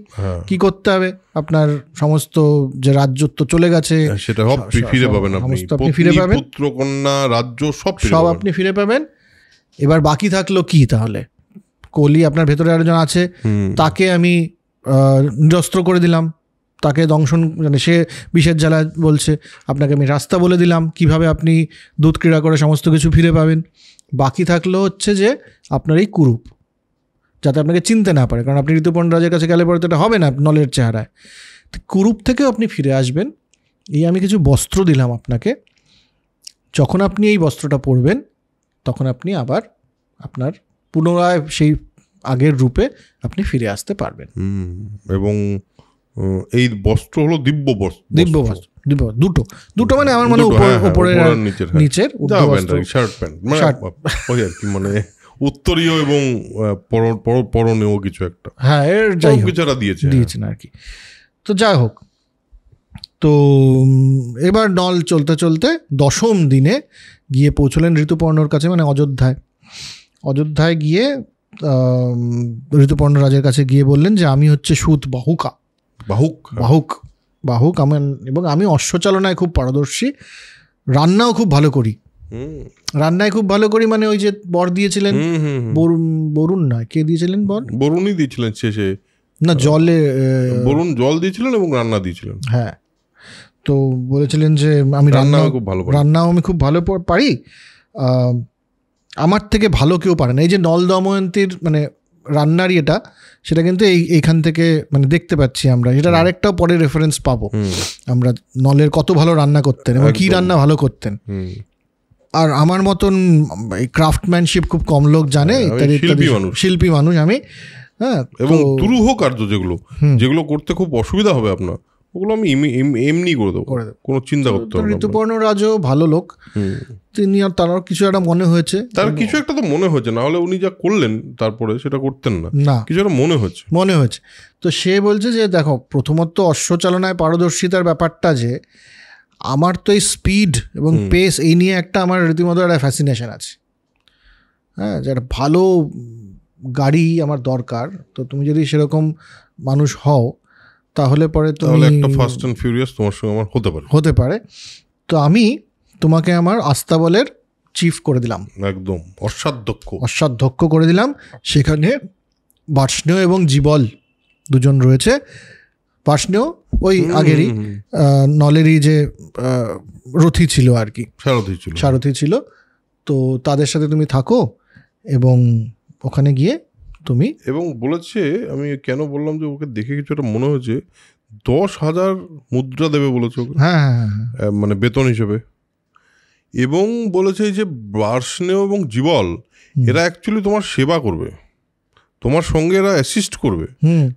কি করতে হবে, আপনার সমস্ত যে রাজ্যত্ব চলে গেছে সেটা সব ফিরে পাবেন আপনি ফিরে পাবেন, পুত্র কন্যা রাজ্য সব আপনি ফিরে পাবেন। এবার বাকি থাকলো কি, তাহলে কলি আপনার ভেতরে আরেকজন আছে, তাকে আমি নিরস্ত্র করে দিলাম, তাকে দংশন, মানে সে বিষের জ্বালা বলছে, আপনাকে আমি রাস্তা বলে দিলাম কিভাবে আপনি দুধ ক্রীড়া করে সমস্ত কিছু ফিরে পাবেন। বাকি থাকলো হচ্ছে যে আপনার এই কুরূপ, যাতে আপনাকে চিনতে না পারে, কারণ আপনি ঋতুপর্ণ রাজের কাছে গেলে পরে তো এটা হবে না নলের চেহারায়। কুরূপ থেকেও আপনি ফিরে আসবেন। এই আমি কিছু বস্ত্র দিলাম আপনাকে, যখন আপনি এই বস্ত্রটা পরবেন তখন আপনি আবার আপনার পুনরায় সেই আগের রূপে আপনি ফিরে আসতে পারবেন। এবং এই বস্ত্র হলো দিব্য বস্ত্র, দুটো মানে আমার মনে উপরের নিচের শার্ট প্যান্ট মানে উত্তরীয় এবং পরনীয় কিছু একটা, হ্যাঁ এর যাই কিছুটা দিয়েছেন আর কি। তো যাই হোক, তো এবার নল চলতে চলতে 10ম দিনে গিয়ে পৌঁছলেন ঋতুপর্ণর কাছে, মানে অযোধ্যায় গিয়ে ঋতুপর্ণ রাজের কাছে গিয়ে বললেন যে আমি হচ্ছে সুত বাহুক আমার, এবং আমি অশ্বচালনায় খুব পারদর্শী, রান্নাও খুব ভালো করি। মানে ওই যে বর দিয়েছিলেন, বরুণ নয়, কে দিয়েছিলেন বর? বরুণই দিয়েছিলেন শেষে, না বরুণ জল দিয়েছিলেন এবং রান্না দিয়েছিলেন। হ্যাঁ, তো বলেছিলেন যে আমি রান্নাও আমি খুব ভালো পারি, আমার থেকে ভালো কেউ পারে না। এই যে নল দময়ন্তীর মানে রান্নার এটা, সেটা কিন্তু এইখান থেকে মানে দেখতে পাচ্ছি আমরা, এটার আরেকটাও পরে রেফারেন্স পাবো আমরা, নলের কত ভালো রান্না করতেন এবং কি রান্না ভালো করতেন। আর আমার মতন এই ক্রাফটম্যানশিপ খুব কম লোক জানে, শিল্পী মানুষ আমি। হ্যাঁ, এবং দুরূহ কার্য যেগুলো করতে খুব অসুবিধা হবে আপনার, ওগুলো আমি এমনি করে দেবো, কোনো চিন্তা করতে হবে না। ঋতুপর্ণ রাজও ভালো লোক, তিনি আর তার কিছু একটা মনে হয়েছে, তার কিছু একটা তো মনে হয়েছে, না হলে উনি যা করলেন তারপরে সেটা করতেন না, কিছু একটা মনে হয়েছে। তো সে বলছে যে দেখো, প্রথমত অশ্বচালনায় পারদর্শিতার ব্যাপারটা, যে আমার তো এই স্পিড এবং পেস এই নিয়ে একটা আমার রীতিমতো একটা ফ্যাসিনেশন আছে। হ্যাঁ, যে একটা ভালো গাড়ি আমার দরকার, তো তুমি যদি সেরকম মানুষ হও তাহলে পরে তুমি একটা ফাস্ট অ্যান্ড ফিউরিয়াস তোমার সঙ্গে আমার হতে পারে। তো আমি তোমাকে আমার আস্তাবলের চিফ করে দিলাম, একদম অশ্বাধ্যক্ষ করে দিলাম। সেখানে বার্ষ্ণেয় এবং জীবল দুজন রয়েছে। বার্ষ্ণেয় ওই আগেরই নলেরই যে রথী ছিল আর কি, সারথী ছিল। তো তাদের সাথে তুমি থাকো এবং ওখানে গিয়ে তুমি, এবং বলেছে, আমি কেন বললাম যে ওকে দেখে কিছু একটা মনে হয়েছে, 10,000 মুদ্রা দেবে বলেছে, হ্যাঁ মানে বেতন হিসেবে। এবং বলেছে যে বার্ষ্ণেয় এবং জীবল এরা অ্যাকচুয়ালি তোমার সেবা করবে, তোমার সঙ্গে এরা অ্যাসিস্ট করবে।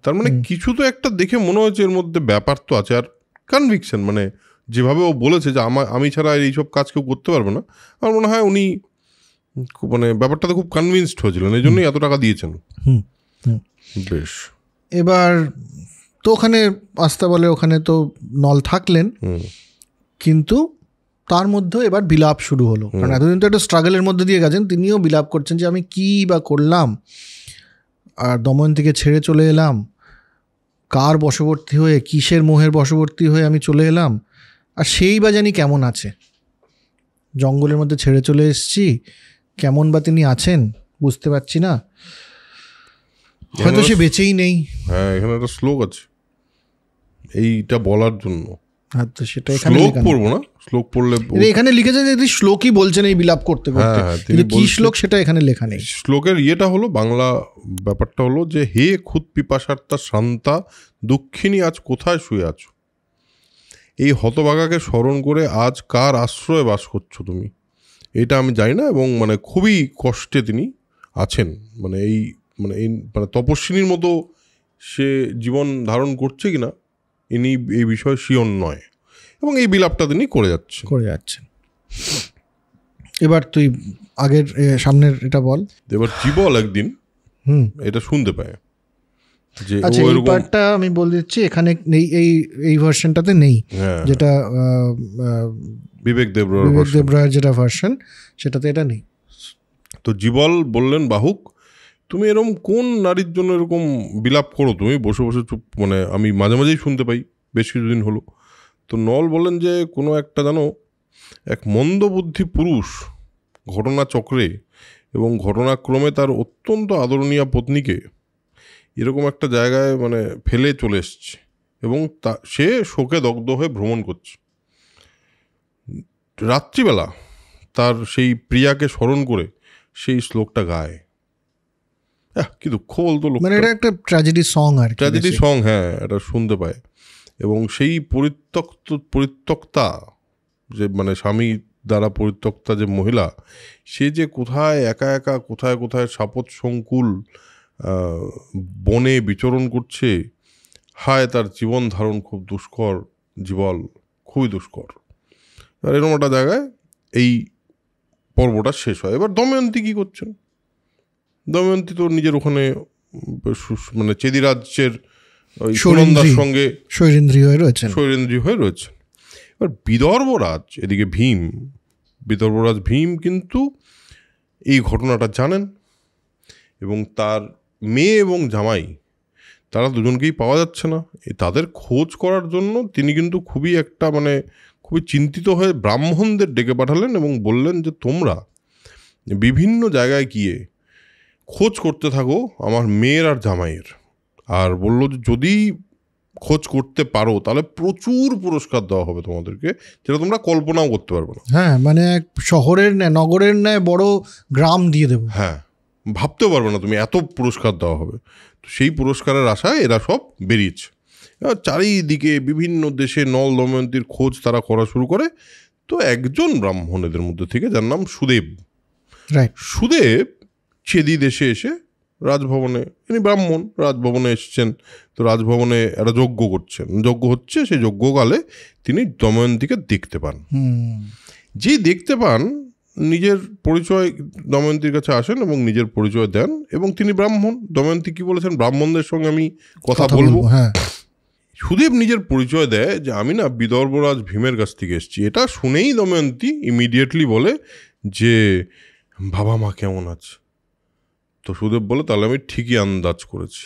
তার মানে কিছু তো একটা দেখে মনে হয়েছে এর মধ্যে ব্যাপার তো আছে। আর কনভিকশন, মানে যেভাবে ও বলেছে যে আমি ছাড়া এইসব কাজ কেউ করতে পারবে না, আমার মনে হয় উনি মানে ব্যাপারটাতে খুব কনভিন্সড হয়েছিলেন, এই জন্যই এত টাকা দিয়েছেন। বেশ, এবার তো ওখানে আস্তাবলে ওখানে তো নল থাকলেন, কিন্তু তার মধ্যে এবার বিলাপ শুরু হলো। কারণ এতদিন তো একটা স্ট্রাগলের মধ্যে দিয়ে গেছেন, তিনিও বিলাপ করছেন যে আমি কী বা করলাম, আর দময়ন্তীকে ছেড়ে চলে এলাম, কার বশবর্তী হয়ে, কিসের মোহের বশবর্তী হয়ে আমি চলে এলাম, আর সেই বা জানি কেমন আছে, জঙ্গলের মধ্যে ছেড়ে চলে এসেছি, কেমন বা তিনি আছেন বুঝতে পারছি না, হয়তো সে বেঁচেই নেই। হ্যাঁ, এখানে একটা শ্লোক আছে এইটা বলার জন্য। তো সেটা এখানে পড়বো না, শ্লোক পড়লে এখানে লিখেছে যে শ্লোকই বলছেন এই বিলাপ করতে করতে, কিন্তু কি শ্লোক সেটা এখানে লেখা নেই। শ্লোকের ইয়েটা হলো, বাংলা ব্যাপারটা হলো যে হে খুদ পিপাসার্তা শান্তা দুঃখিনী আজ কোথায় শুয়ে আছো, এই হতভাগাকে স্মরণ করে আজ কার আশ্রয়ে বাস করছো তুমি, এটা আমি জানি না। এবং মানে খুবই কষ্টে তিনি আছেন, মানে এই তপস্বিনীর মতো সে জীবন ধারণ করছে কিনা ইনি এই বিষয়ে শিওর নয়, এবং এই বিলাপটা তিনি করে যাচ্ছেন। এবার তুই আগের সামনের এটা বল। এবার জীবল একদিন এটা শুনতে পায় যে, আচ্ছা এই পার্টটা আমি বলে দিচ্ছি, এখানে নেই, এই ভার্সনটাতে নেই, যেটা বিবেক দেবরায়ের যেটা ভার্সন সেটাতে এটা নেই। তো জীবল বললেন বাহুক, তুমি এরকম কোন নারীর জন্য এরকম বিলাপ করো তুমি বসে বসে চুপ, মানে আমি মাঝে মাঝেই শুনতে পাই, বেশ কিছুদিন হলো। তো নল বললেন যে কোনো একটা জানো এক মন্দবুদ্ধি পুরুষ ঘটনাচক্রে এবং ঘটনাক্রমে তার অত্যন্ত আদরণীয় পত্নীকে এরকম একটা জায়গায় মানে ফেলে চলে এসছে এবং সে শোকে দগ্ধ হয়ে ভ্রমণ করছে। রাত্রিবেলা তার সেই প্রিয়াকে স্মরণ করে সেই শ্লোকটা গায়। কি দুঃখ বলতো, মানে এটা একটা ট্র্যাজেডি সং আর কি, ট্র্যাজেডি সং, হ্যাঁ এটা শুনতে পায়। এবং সেই পরিত্যক্তা যে মানে স্বামী দ্বারা পরিত্যক্তা যে মহিলা, সে যে কোথায় একা একা কোথায় কোথায় সাপত সংকুল বনে বিচরণ করছে, হায় তার জীবন ধারণ খুব দুষ্কর, জীবল খুবই দুষ্কর। আর এরকম একটা জায়গায় এই পর্বটা শেষ হয়। এবার দময়ন্তী কী করছেন? দময়ন্তী তো নিজের ওখানে মানে চেদিরাজ্যের সুনন্দার সঙ্গে শৈরেন্দ্রী হয়ে রয়েছেন। এবার বিদর্ভরাজ এদিকে বিদর্ভরাজ ভীম কিন্তু এই ঘটনাটা জানেন এবং তার মেয়ে এবং জামাই তারা দুজনকেই পাওয়া যাচ্ছে না। তাদের খোঁজ করার জন্য তিনি কিন্তু খুবই চিন্তিত হয়ে ব্রাহ্মণদের ডেকে পাঠালেন এবং বললেন যে তোমরা বিভিন্ন জায়গায় গিয়ে খোঁজ করতে থাকো আমার মেয়ের আর জামাইয়ের। আর বলল যে যদি খোঁজ করতে পারো তাহলে প্রচুর পুরস্কার দেওয়া হবে তোমাদেরকে, যেটা তোমরা কল্পনাও করতে পারবে না। হ্যাঁ, মানে শহরের ন্যায়, নগরের ন্যায় বড় গ্রাম দিয়ে দেবো। হ্যাঁ, ভাবতেও পারবে না তুমি, এত পুরস্কার দেওয়া হবে। তো সেই পুরস্কারের আশায় এরা সব বেরিয়েছে। চারিদিকে বিভিন্ন দেশে নল দময়ন্তীর খোঁজ তারা করা শুরু করে। তো একজন ব্রাহ্মণ এদের মধ্যে থেকে, যার নাম সুদেব, সুদেব চেদি দেশে এসে রাজভবনে, ইনি ব্রাহ্মণ, রাজভবনে এসছেন। তো রাজভবনে একটা যজ্ঞ হচ্ছে। সেই যজ্ঞকালে তিনি দময়ন্তীকে দেখতে পান। যেই দেখতে পান নিজের পরিচয় দময়ন্তীর কাছে আসেন এবং নিজের পরিচয় দেন এবং তিনি ব্রাহ্মণ। দময়ন্তী কি বলেছেন, ব্রাহ্মণদের সঙ্গে আমি কথা বলবো। সুদেব নিজের পরিচয় দেয় যে আমি না বিদর্ভরাজ ভীমের কাছ থেকে এসেছি। এটা শুনেই দময়ন্তী ইমিডিয়েটলি বলে যে বাবা মা কেমন আছে? তো সুদেব বলে তাহলে আমি ঠিকই আন্দাজ করেছি।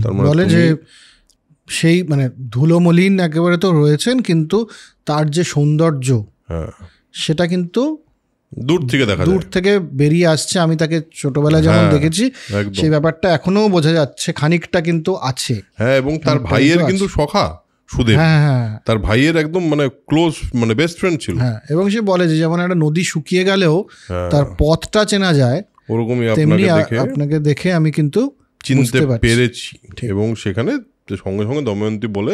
তার মানে বলে যে সেই মানে ধুলোমলিন একেবারে তো রয়েছেন, কিন্তু তার যে সৌন্দর্য সেটা কিন্তু দূর থেকে বেরিয়ে আসছে। আমি তাকে ছোটবেলায় যেমন দেখেছি সেই ব্যাপারটা এখনো বোঝা যাচ্ছে, খানিকটা কিন্তু আছে। হ্যাঁ, এবং তার ভাইয়ের কিন্তু সখা সুদেব, তার ভাইয়ের একদম মানে ক্লোজ, মানে বেস্ট ফ্রেন্ড ছিল। হ্যাঁ, এবং সে বলে যে যেমন একটা নদী শুকিয়ে গেলেও তার পথটা চেনা যায়, ওরকমই আপনাকে দেখে আমি কিন্তু চিনতে পেরেছি। এবং সেখানে সঙ্গে সঙ্গে দময়ন্তী বলে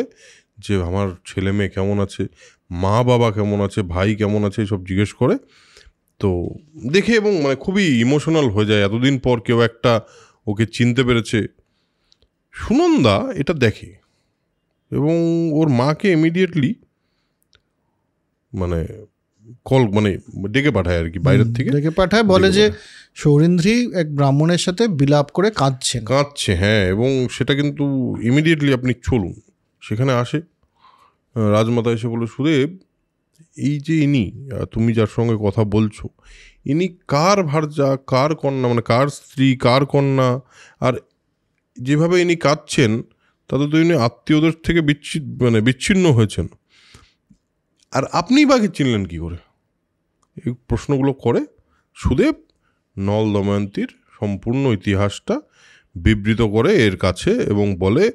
যে আমার ছেলে মেয়ে কেমন আছে, মা বাবা কেমন আছে, ভাই কেমন আছে, এসব জিজ্ঞেস করে। তো দেখে এবং মানে খুবই ইমোশনাল হয়ে যায়, এতদিন পর কেউ একটা ওকে চিনতে পেরেছে। সুনন্দা এটা দেখে এবং ওর মাকে ইমিডিয়েটলি মানে ডেকে পাঠায় আর কি, বাইরের থেকে ডেকে পাঠায়, বলে যে সৌরেন্দ্রী এক ব্রাহ্মণের সাথে বিলাপ করে কাঁদছে। হ্যাঁ, এবং সেটা কিন্তু ইমিডিয়েটলি আপনি চলুন। সেখানে আসে রাজমাতা, এসে বলে সুদেব এই যে ইনি তুমি যার সঙ্গে কথা বলছো, ইনি কার ভার্যা, কার কন্যা, মানে কার স্ত্রী, কার কন্যা? আর যেভাবে ইনি কাঁদছেন তাতে তো ইনি আত্মীয়দের থেকে বিচ্ছিন্ন হয়েছেন। আর আপনি বাকি চিনলেন কি করে? এই প্রশ্নগুলো করে সুদেব নল দময়ন্তীর সম্পূর্ণ ইতিহাসটা বিবৃত করে এর কাছে এবং বলে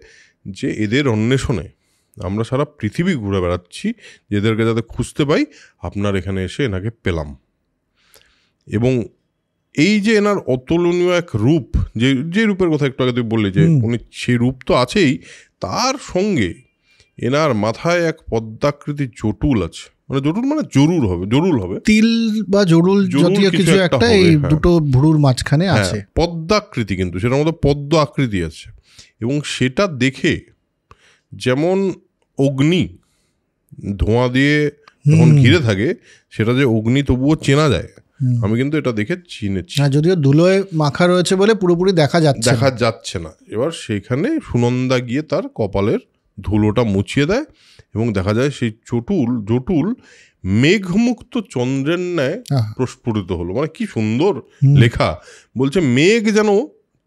যে এদের অন্বেষণে আমরা সারা পৃথিবী ঘুরে বেড়াচ্ছি, এদেরকে যাতে খুঁজতে পাই, আপনার এখানে এসে এনাকে পেলাম। এবং এই যে এনার অতুলনীয় এক রূপ, যে রূপের কথা একটু আগে তুই বললি যে উনি সেই রূপ তো আছেই, তার সঙ্গে এনার মাথায় এক পদ্মাকৃতি জটুল আছে, মানে জরুল হবে তিল বা জরুল জাতীয় কিছু একটা এই দুটো ভুরুর মাঝখানে আছে, পদ্মাকৃতি, কিন্তু সেটার মধ্যে পদ্ম আকৃতি আছে। এবং সেটা দেখে যেমন অগ্নি ধোঁয়া দিয়ে যখন ঘিরে থাকে সেটা যে অগ্নি তবুও চেনা যায়, আমি কিন্তু এটা দেখে চিনেছি। যদিও ধুলোয় মাখা রয়েছে বলে পুরোপুরি দেখা যাচ্ছে না। এবার সেইখানে সুনন্দা গিয়ে তার কপালের ধুলোটা মুছিয়ে দেয় এবং দেখা যায় সেই জটুল মেঘমুক্ত চন্দ্রের ন্যায় প্রস্ফুটিত হলো। মানে কি সুন্দর লেখা, বলছে মেঘ যেন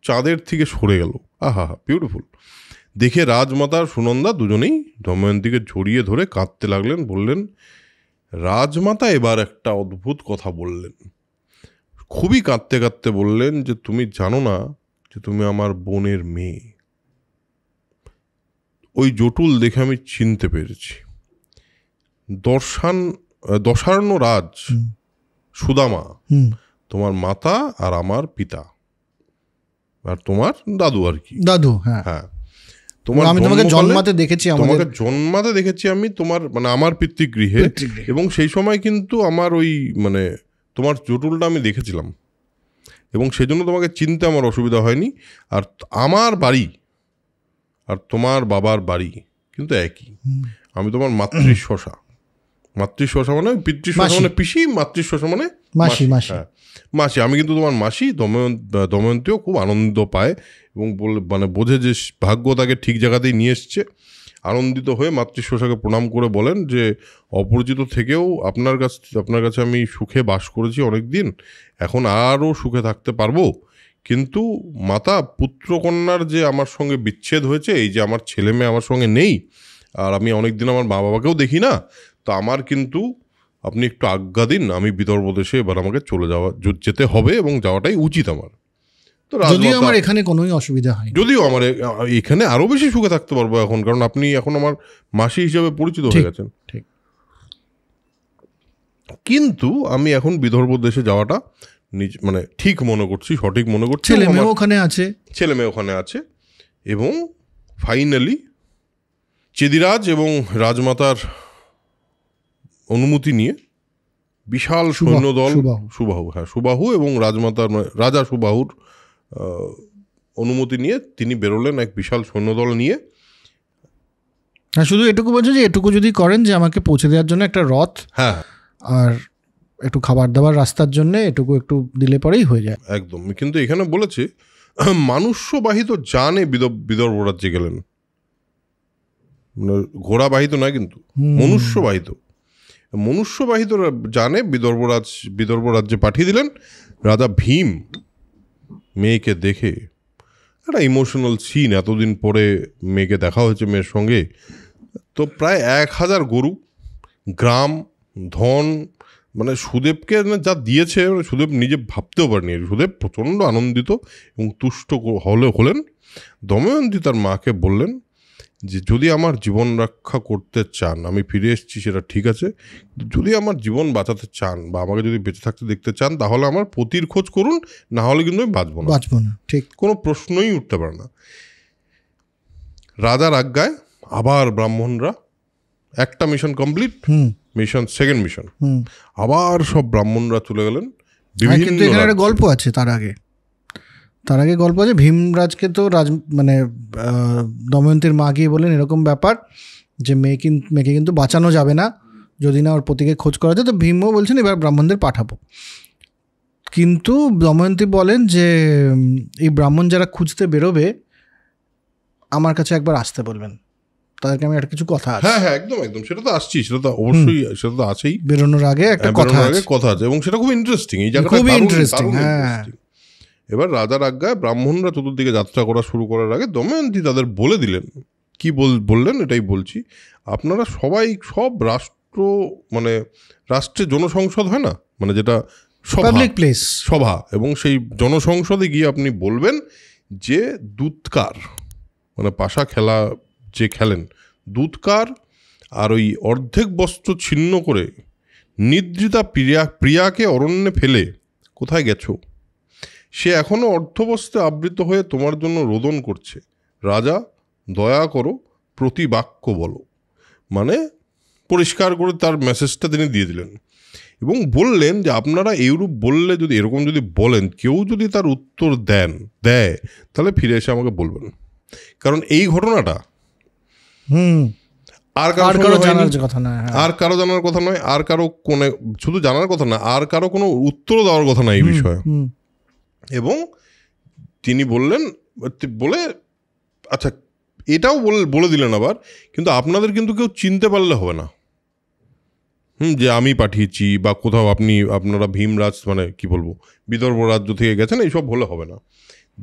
চাঁদের থেকে সরে গেল। আহা, বিউটিফুল। দেখে রাজমাতা সুনন্দা দুজনেই দময়ন্তীকে জড়িয়ে ধরে কাঁদতে লাগলেন। বললেন, রাজমাতা এবার একটা অদ্ভুত কথা বললেন, খুবই কাঁদতে কাঁদতে বললেন যে তুমি জানো না যে তুমি আমার বোনের মেয়ে। ওই জটুল দেখে আমি চিনতে পেরেছি। দশার্ণ রাজ সুদামা তোমার মাতা আর আমার পিতা আর তোমার দাদু আর কি। দাদু, হ্যাঁ। তোমাকে জন্মাতে দেখেছি আমি তোমার মানে আমার পিতৃগৃহে, এবং সেই সময় কিন্তু আমার ওই মানে তোমার জটুলটা আমি দেখেছিলাম এবং সেই জন্য তোমাকে চিনতে আমার অসুবিধা হয়নি। আর আমার বাড়ি আর তোমার বাবার বাড়ি কিন্তু একই। আমি তোমার মাতৃশ্বশা মানে পিতৃশ্বশা মানে পিসি, মাতৃশ্বশা মানে মাসি। হ্যাঁ, মাসি। আমি কিন্তু তোমার মাসি। দময়ন্তীও খুব আনন্দ পায় এবং মানে বোঝে যে ভাগ্য তাকে ঠিক জায়গাতেই নিয়ে এসছে। আনন্দিত হয়ে মাতৃশ্বশাকে প্রণাম করে বলেন যে অপরিচিত থেকেও আপনার কাছে আমি সুখে বাস করেছি অনেক দিন, এখন আরও সুখে থাকতে পারবো। কিন্তু মাতা, পুত্রকন্যার যে আমার সঙ্গে বিচ্ছেদ হয়েছে, এই যে আমার ছেলে মেয়ে আমার সঙ্গে নেই আর আমি অনেক দিন আমার মা বাবাকেও দেখি না, তো আমার কিন্তু আপনি একটু আজ্ঞা দিন, আমি বিদর্ভ দেশে এবার আমাকে যেতে হবে এবং যাওয়াটাই উচিত আমার। তো যদিও আমার এখানে কোনোই অসুবিধা হয়, যদিও আমার এখানে আরো বেশি সুখে থাকতে পারবো এখন, কারণ আপনি এখন আমার মাসি হিসেবে পরিচিত হয়ে গেছেন। ঠিক। কিন্তু আমি এখন বিদর্ভ দেশে যাওয়াটা মানে ঠিক মনে করছি, সঠিক মনে করছি। ছেলে মেয়ে ওখানে আছে এবং ফাইনালি চেদিরাজ এবং রাজমাতার অনুমতি নিয়ে বিশাল সৈন্যদল, সুবাহু এবং রাজা সুবাহুর অনুমতি নিয়ে তিনি বেরোলেন এক বিশাল সৈন্যদল নিয়ে। হ্যাঁ, শুধু এটুকু বলছে যে এটুকু যদি করেন যে আমাকে পৌঁছে দেওয়ার জন্য একটা রথ, হ্যাঁ, আর একটু খাবার দাবার রাস্তার জন্য একটু দিলে পরেই হয়ে যায়। একদম। কিন্তু এখানে বলেছে মানুষ্যবাহিত যানে বিদর্ভ রাজ্যে গেলেন, মানে ঘোড়াবাহিত নয় কিন্তু মনুষ্যবাহিত যানে বিদর্ভ রাজ্যে পাঠিয়ে দিলেন। রাজা ভীম মেয়েকে দেখে একটা ইমোশনাল সিন, এতদিন পরে মেয়েকে দেখা হয়েছে মেয়ের সঙ্গে, তো প্রায় 1000 গরু, গ্রাম, ধন, মানে সুদেবকে যা দিয়েছে সুদেব নিজে ভাবতেও পারেনি। সুদেব প্রচণ্ড আনন্দিত এবং তুষ্ট হলেন। দময়ন্তী তার মাকে বললেন যে যদি আমার জীবন রক্ষা করতে চান, আমি ফিরে এসেছি সেটা ঠিক আছে, যদি আমার জীবন বাঁচাতে চান বা আমাকে যদি বেঁচে থাকতে দেখতে চান, তাহলে আমার পতির খোঁজ করুন, না হলে কিন্তু আমি বাঁচবো না। ঠিক, কোনো প্রশ্নই উঠতে পারে না। রাজার আজ্ঞায় আবার ব্রাহ্মণরা, একটা মিশন কমপ্লিট, সেকেন্ড মিশন, আবার সব ব্রাহ্মণরা চলে গেলেন বিভিন্ন। একটা গল্প আছে তার আগে গল্প আছে। ভীমরাজকে তো মানে দময়ন্তীর মা গিয়ে বলেন এরকম ব্যাপার যে মেয়েকে কিন্তু বাঁচানো যাবে না যদি না ওর পতিকে খোঁজ করা যায়। তো ভীমও বলছেন এবার ব্রাহ্মণদের পাঠাবো। কিন্তু দময়ন্তী বলেন যে এই ব্রাহ্মণ যারা খুঁজতে বেরোবে আমার কাছে একবার আসতে বলবেন, তাদেরকে আমি একটা কিছু কথা আছে। হ্যাঁ, একদম সেটা তো আসছি, সেটা তো অবশ্যই, সেটা তো আছেই। বেরোনোর আগে একটা কথা আছে এবং সেটা খুব ইন্টারেস্টিং। এই জায়গাটা খুব ইন্টারেস্টিং। এবার রাজার আজ্ঞায় ব্রাহ্মণরা চতুর্দিকে যাত্রা করা শুরু করার আগে দময়ন্তী তাদের বলে দিলেন, কি বললেন এটাই বলছি, আপনারা সবাই সব মানে রাষ্ট্রের জনসংসদ হয় না, মানে যেটা সভা, এবং সেই জনসংসদে গিয়ে আপনি বলবেন যে দুৎকার মানে পাশা খেলা যে খেলেন, দুৎকার আর ওই অর্ধেক বস্ত্র ছিন্ন করে নিদ্রিতা প্রিয়াকে অরণ্যে ফেলে কোথায় গেছো? সে এখনো অর্ধবস্ত্রে আবৃত হয়ে তোমার জন্য রোদন করছে। রাজা, দয়া করো, প্রতিবাক্য বলো। মানে পরিষ্কার করে তার মেসেজটা তিনি দিয়ে দিলেন এবং বললেন যে আপনারা এইরূপ বললে, যদি এরকম যদি বলেন, কেউ যদি তার উত্তর দেয় তাহলে ফিরে এসে আমাকে বলবেন। কারণ এই ঘটনাটা আর কারো জানার কথা নয়, আর কারো কোনো, শুধু জানার কথা না, আর কারো কোনো উত্তর দেওয়ার কথা না এই বিষয়ে। এবং তিনি বলে আচ্ছা এটাও বলে দিলেন আবার, কিন্তু আপনাদের কিন্তু কেউ চিনতে পারলে হবে না যে আমি পাঠিয়েছি বা কোথাও আপনারা ভীমরাজ মানে কি বলবো বিদর্ভ রাজ্য থেকে গেছেন, এইসব হলে হবে না।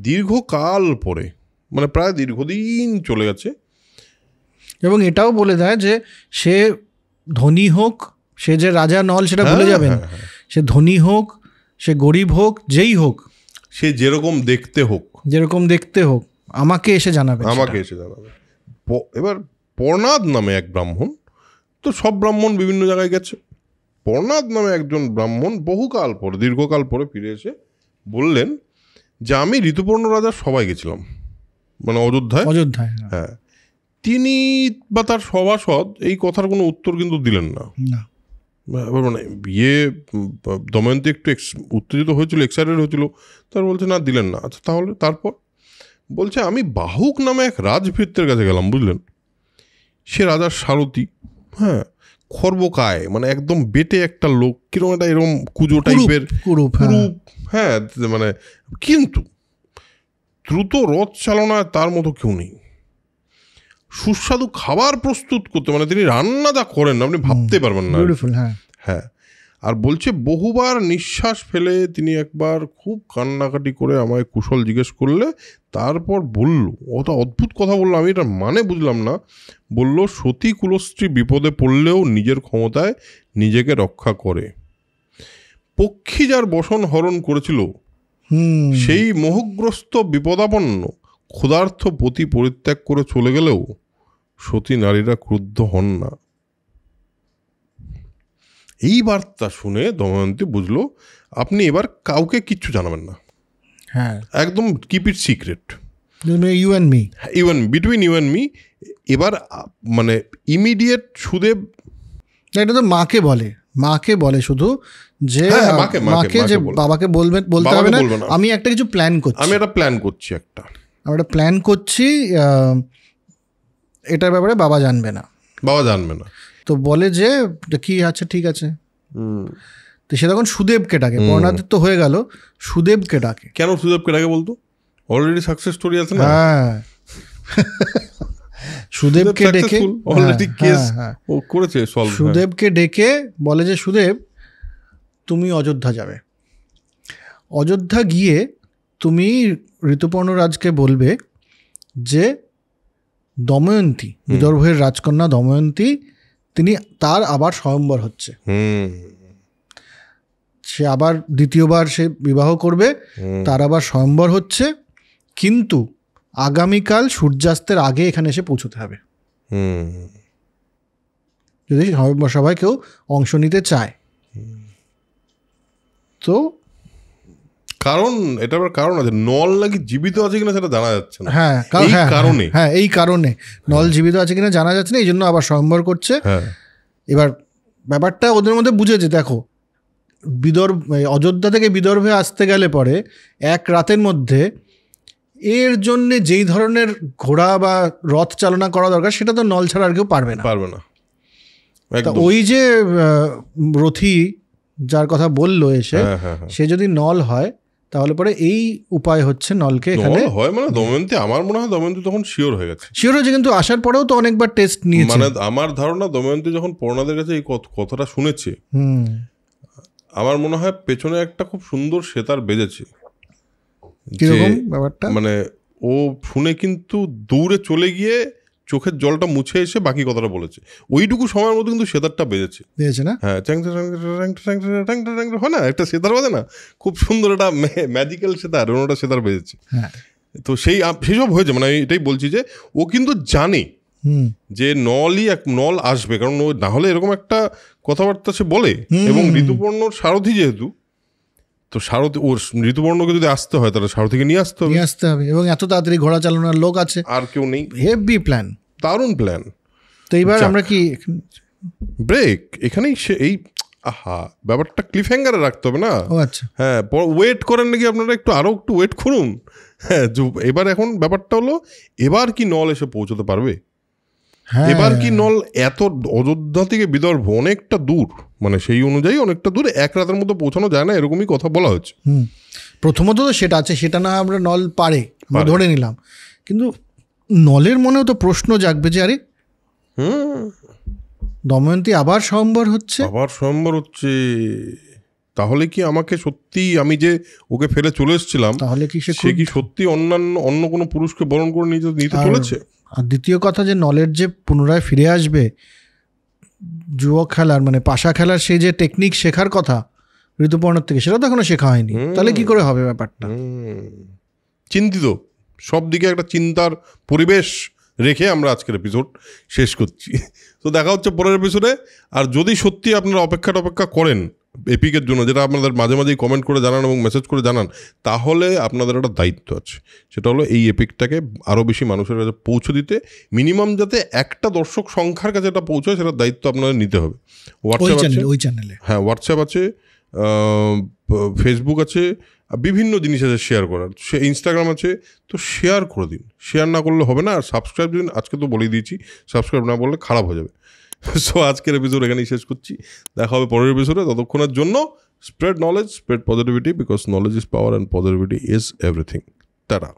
দীর্ঘকাল পরে, মানে প্রায় দীর্ঘদিন চলে গেছে। এবং এটাও বলে দেয় যে সে ধনী হোক, সে যে রাজা নল সেটা ভুলে যাবেন, সে ধনী হোক, সে গরিব হোক, যেই হোক, সে যেরকম দেখতে হোক, আমাকে এসে জানাবে। এবার পর্ণাদ নামে এক ব্রাহ্মণ, তো সব ব্রাহ্মণ বিভিন্ন জায়গায় গেছে, পর্ণাদ নামে একজন ব্রাহ্মণ বহুকাল পরে, দীর্ঘকাল পরে ফিরে এসে বললেন যে আমি ঋতুপর্ণ রাজার সবাই গেছিলাম, মানে অযোধ্যায়। হ্যাঁ, তিনি বা তার সভাসদ এই কথার কোনো উত্তর কিন্তু দিলেন না। এবার মানে দময়ন্তী একটু উত্তেজিত হয়েছিল, এক্সাইটেড হয়েছিল, তার বলছে না, দিলেন না। আচ্ছা তাহলে তারপর বলছে আমি বাহুক নামে এক রাজভৃত্যের কাছে গেলাম, বুঝলেন। সে রাজার সারথি, হ্যাঁ, খর্বকায়, মানে একদম বেটে একটা লোক, কিরকম একটা এরকম কুজো টাইপের কুরূপ, হ্যাঁ, মানে কিন্তু দ্রুত রথ চালনায় তার মতো কেউ নেই। সুস্বাদু খাবার প্রস্তুত করতে, মানে তিনি রান্না যা করেন আপনি ভাবতে পারবেন না। হ্যাঁ, আর বলছে বহুবার নিঃশ্বাস ফেলে তিনি একবার খুব কান্নাকাটি করে আমায় কুশল জিজ্ঞেস করলে তারপর বলল, ওটা অদ্ভুত কথা বললো, আমি এটা মানে বুঝলাম না। বলল সতী কুলস্ত্রী বিপদে পড়লেও নিজের ক্ষমতায় নিজেকে রক্ষা করে। পক্ষী যার বসন হরণ করেছিল সেই মোহগ্রস্ত বিপদাপন্ন ক্ষুধার্থ পতি পরিত্যাগ করে চলে গেলেও সতী নারীরা ক্রুদ্ধ হন না। এই বার্তা শুনে দময়ন্তী বুঝলো আপনি এবার কাউকে কিচ্ছু জানাবেন না, হ্যাঁ, একদম keep it secret, between you and me. এবার মানে ইমিডিয়েট সুদেব, এটা তো মাকে বলে শুধু যে মাকে যে বাবাকে বলতে হবে না, আমি একটা কিছু প্ল্যান করছি, এটার ব্যাপারে বাবা জানবে না। তো বলে যে কি, আচ্ছা ঠিক আছে। তো সে তখন সুদেবকে ডাকে, পর্ণাদের তো হয়ে গেল, সুদেবকে ডাকে। কেন সুদেবকে ডাকে বলতো? অলরেডি সাকসেস স্টোরি আছে না। হ্যাঁ, সুদেবকে ডেকে অলরেডি কেস ও করেছে সলভ। সুদেবকে ডেকে বলে যে সুদেব তুমি অযোধ্যা যাবে, অযোধ্যা গিয়ে তুমি ঋতুপর্ণ রাজকে বলবে যে দময়ন্তী, বিদর্ভের রাজকন্যা দময়ন্তী, তার আবার স্বয়ম্বর হচ্ছে, সে আবার দ্বিতীয়বার সে বিবাহ করবে, তার আবার স্বয়ম্বর হচ্ছে, কিন্তু আগামীকাল সূর্যাস্তের আগে এখানে এসে পৌঁছতে হবে যদি সবাই কেউ অংশ নিতে চায়। তো কারণ এটা আবার কারণ আছে, নল নাকি জীবিত আছে কিনা সেটা জানা যাচ্ছে না। হ্যাঁ, এই কারণে নল জীবিত আছে কিনা জানা যাচ্ছে না, এই জন্য আবার স্বয়ম্বর করছে। এবার ব্যাপারটা ওদের মধ্যে বুঝেছে, দেখো অযোধ্যা থেকে বিদর্ভে আসতে গেলে পরে এক রাতের মধ্যে এর জন্যে যেই ধরনের ঘোড়া বা রথ চালনা করা দরকার সেটা তো নল ছাড়া আর কেউ পারবে না। ওই যে রথী যার কথা বললো এসে, সে যদি নল হয় তাহলে পরে এই উপায় হচ্ছে নলকে এখানে হয়, মানে দময়ন্তী, আমার মনে হয় দময়ন্তী তখন শিওর হয়ে গেছে, কিন্তু আসার পরেও তো অনেকবার টেস্ট নিয়েছে। মানে আমার ধারণা দময়ন্তী যখন পর্ণাদের কাছে এই কথাটা শুনেছে, আমার মনে হয় পেছনে একটা খুব সুন্দর সেতার বেজেছে। কিরকম ব্যাপারটা, মানে ও শুনে কিন্তু দৌড়ে চলে গিয়ে চোখের জলটা মুছে এসে বাকি কথাটা বলেছে, ওইটুকু সময়ের মধ্যে কিন্তু সেতারটা বেজেছে না। হ্যাঁ, হয় না একটা সেতার বাজে না, খুব সুন্দর একটা ম্যাজিক্যাল সেতার, ওটা সেতার বেজেছে। তো সেই সব হয়েছে, মানে এটাই বলছি যে ও কিন্তু জানে যে নল আসবে, কারণ ও না হলে এরকম একটা কথাবার্তা সে বলে। এবং ঋতুপর্ণর সারথি যেহেতু, তো সারথি, ওর ঋতুপর্ণকে যদি আসতে হয় তাহলে সারথিকে নিয়ে আসতে হবে, এবং এত তাড়াতাড়ি ঘোড়া চালানোর লোক আছে, আর কেউ নেই। হেভি প্ল্যান, দারুণ প্ল্যান। তো এইবার আমরা কি ব্রেক এখানেই এই ব্যাপারটা ক্লিফ হ্যাঙ্গারে রাখতে হবে না। আচ্ছা, হ্যাঁ, ওয়েট করেন নাকি আপনারা, আরো একটু ওয়েট করুন। হ্যাঁ, এবার এখন ব্যাপারটা হলো, এবার কি নল এসে পৌঁছতে পারবে? এবার কি নল এত অযোধ্যা থেকে বিদর্ভ অনেকটা দূর, মানে সেই অনুযায়ী অনেকটা দূর, এক রাতের মধ্যে পৌঁছানো যায় না, এরকমই কথা বলা হচ্ছে। প্রথমত তো সেটা আছে, সেটা না আমরা নল পারে ধরে নিলাম, কিন্তু নলের মনেও তো প্রশ্ন জাগবে যে আরে দময়ন্তী আবার স্বয়ম্বর হচ্ছে, তাহলে কি আমাকে সত্যি, আমি যে ওকে ফেলে চলে এসেছিলাম, তাহলে কি সে কি সত্যি অন্য কোনো পুরুষকে বরণ করে নিতে চলেছে? আর দ্বিতীয় কথা যে নলের যে পুনরায় ফিরে আসবে যুবক খেলার মানে পাশা খেলার সেই যে টেকনিক শেখার কথা ঋতুপর্ণর থেকে, সেটা তো এখনো শেখা হয়নি। তাহলে কি করে হবে ব্যাপারটা? চিন্তিত, সব দিকে একটা চিন্তার পরিবেশ রেখে আমরা আজকের এপিসোড শেষ করছি। তো দেখা হচ্ছে পরের এপিসোডে। আর যদি সত্যি আপনারা অপেক্ষা করেন এপিকের জন্য, যেটা আপনাদের মাঝে মাঝেই কমেন্ট করে জানান এবং মেসেজ করে জানান, তাহলে আপনাদের একটা দায়িত্ব আছে। সেটা হলো এই এপিকটাকে আরও বেশি মানুষের কাছে পৌঁছে দিতে, মিনিমাম যাতে একটা দর্শক সংখ্যার কাছে এটা পৌঁছায়, সেটার দায়িত্ব আপনাদের নিতে হবে। হোয়াটসঅ্যাপ আছে, ফেসবুক আছে, বিভিন্ন জিনিস আছে শেয়ার করার, ইনস্টাগ্রাম আছে। তো শেয়ার করে দিন, শেয়ার না করলে হবে না। আর সাবস্ক্রাইব দিন, আজকে তো বলেই দিয়েছি, সাবস্ক্রাইব না করলে খারাপ হয়ে যাবে। সো আজকের এপিসোড এখানেই শেষ করছি, দেখা হবে পরের এপিসোডে। ততক্ষণের জন্য spread knowledge, spread positivity, because knowledge is power and positivity is everything. Tata.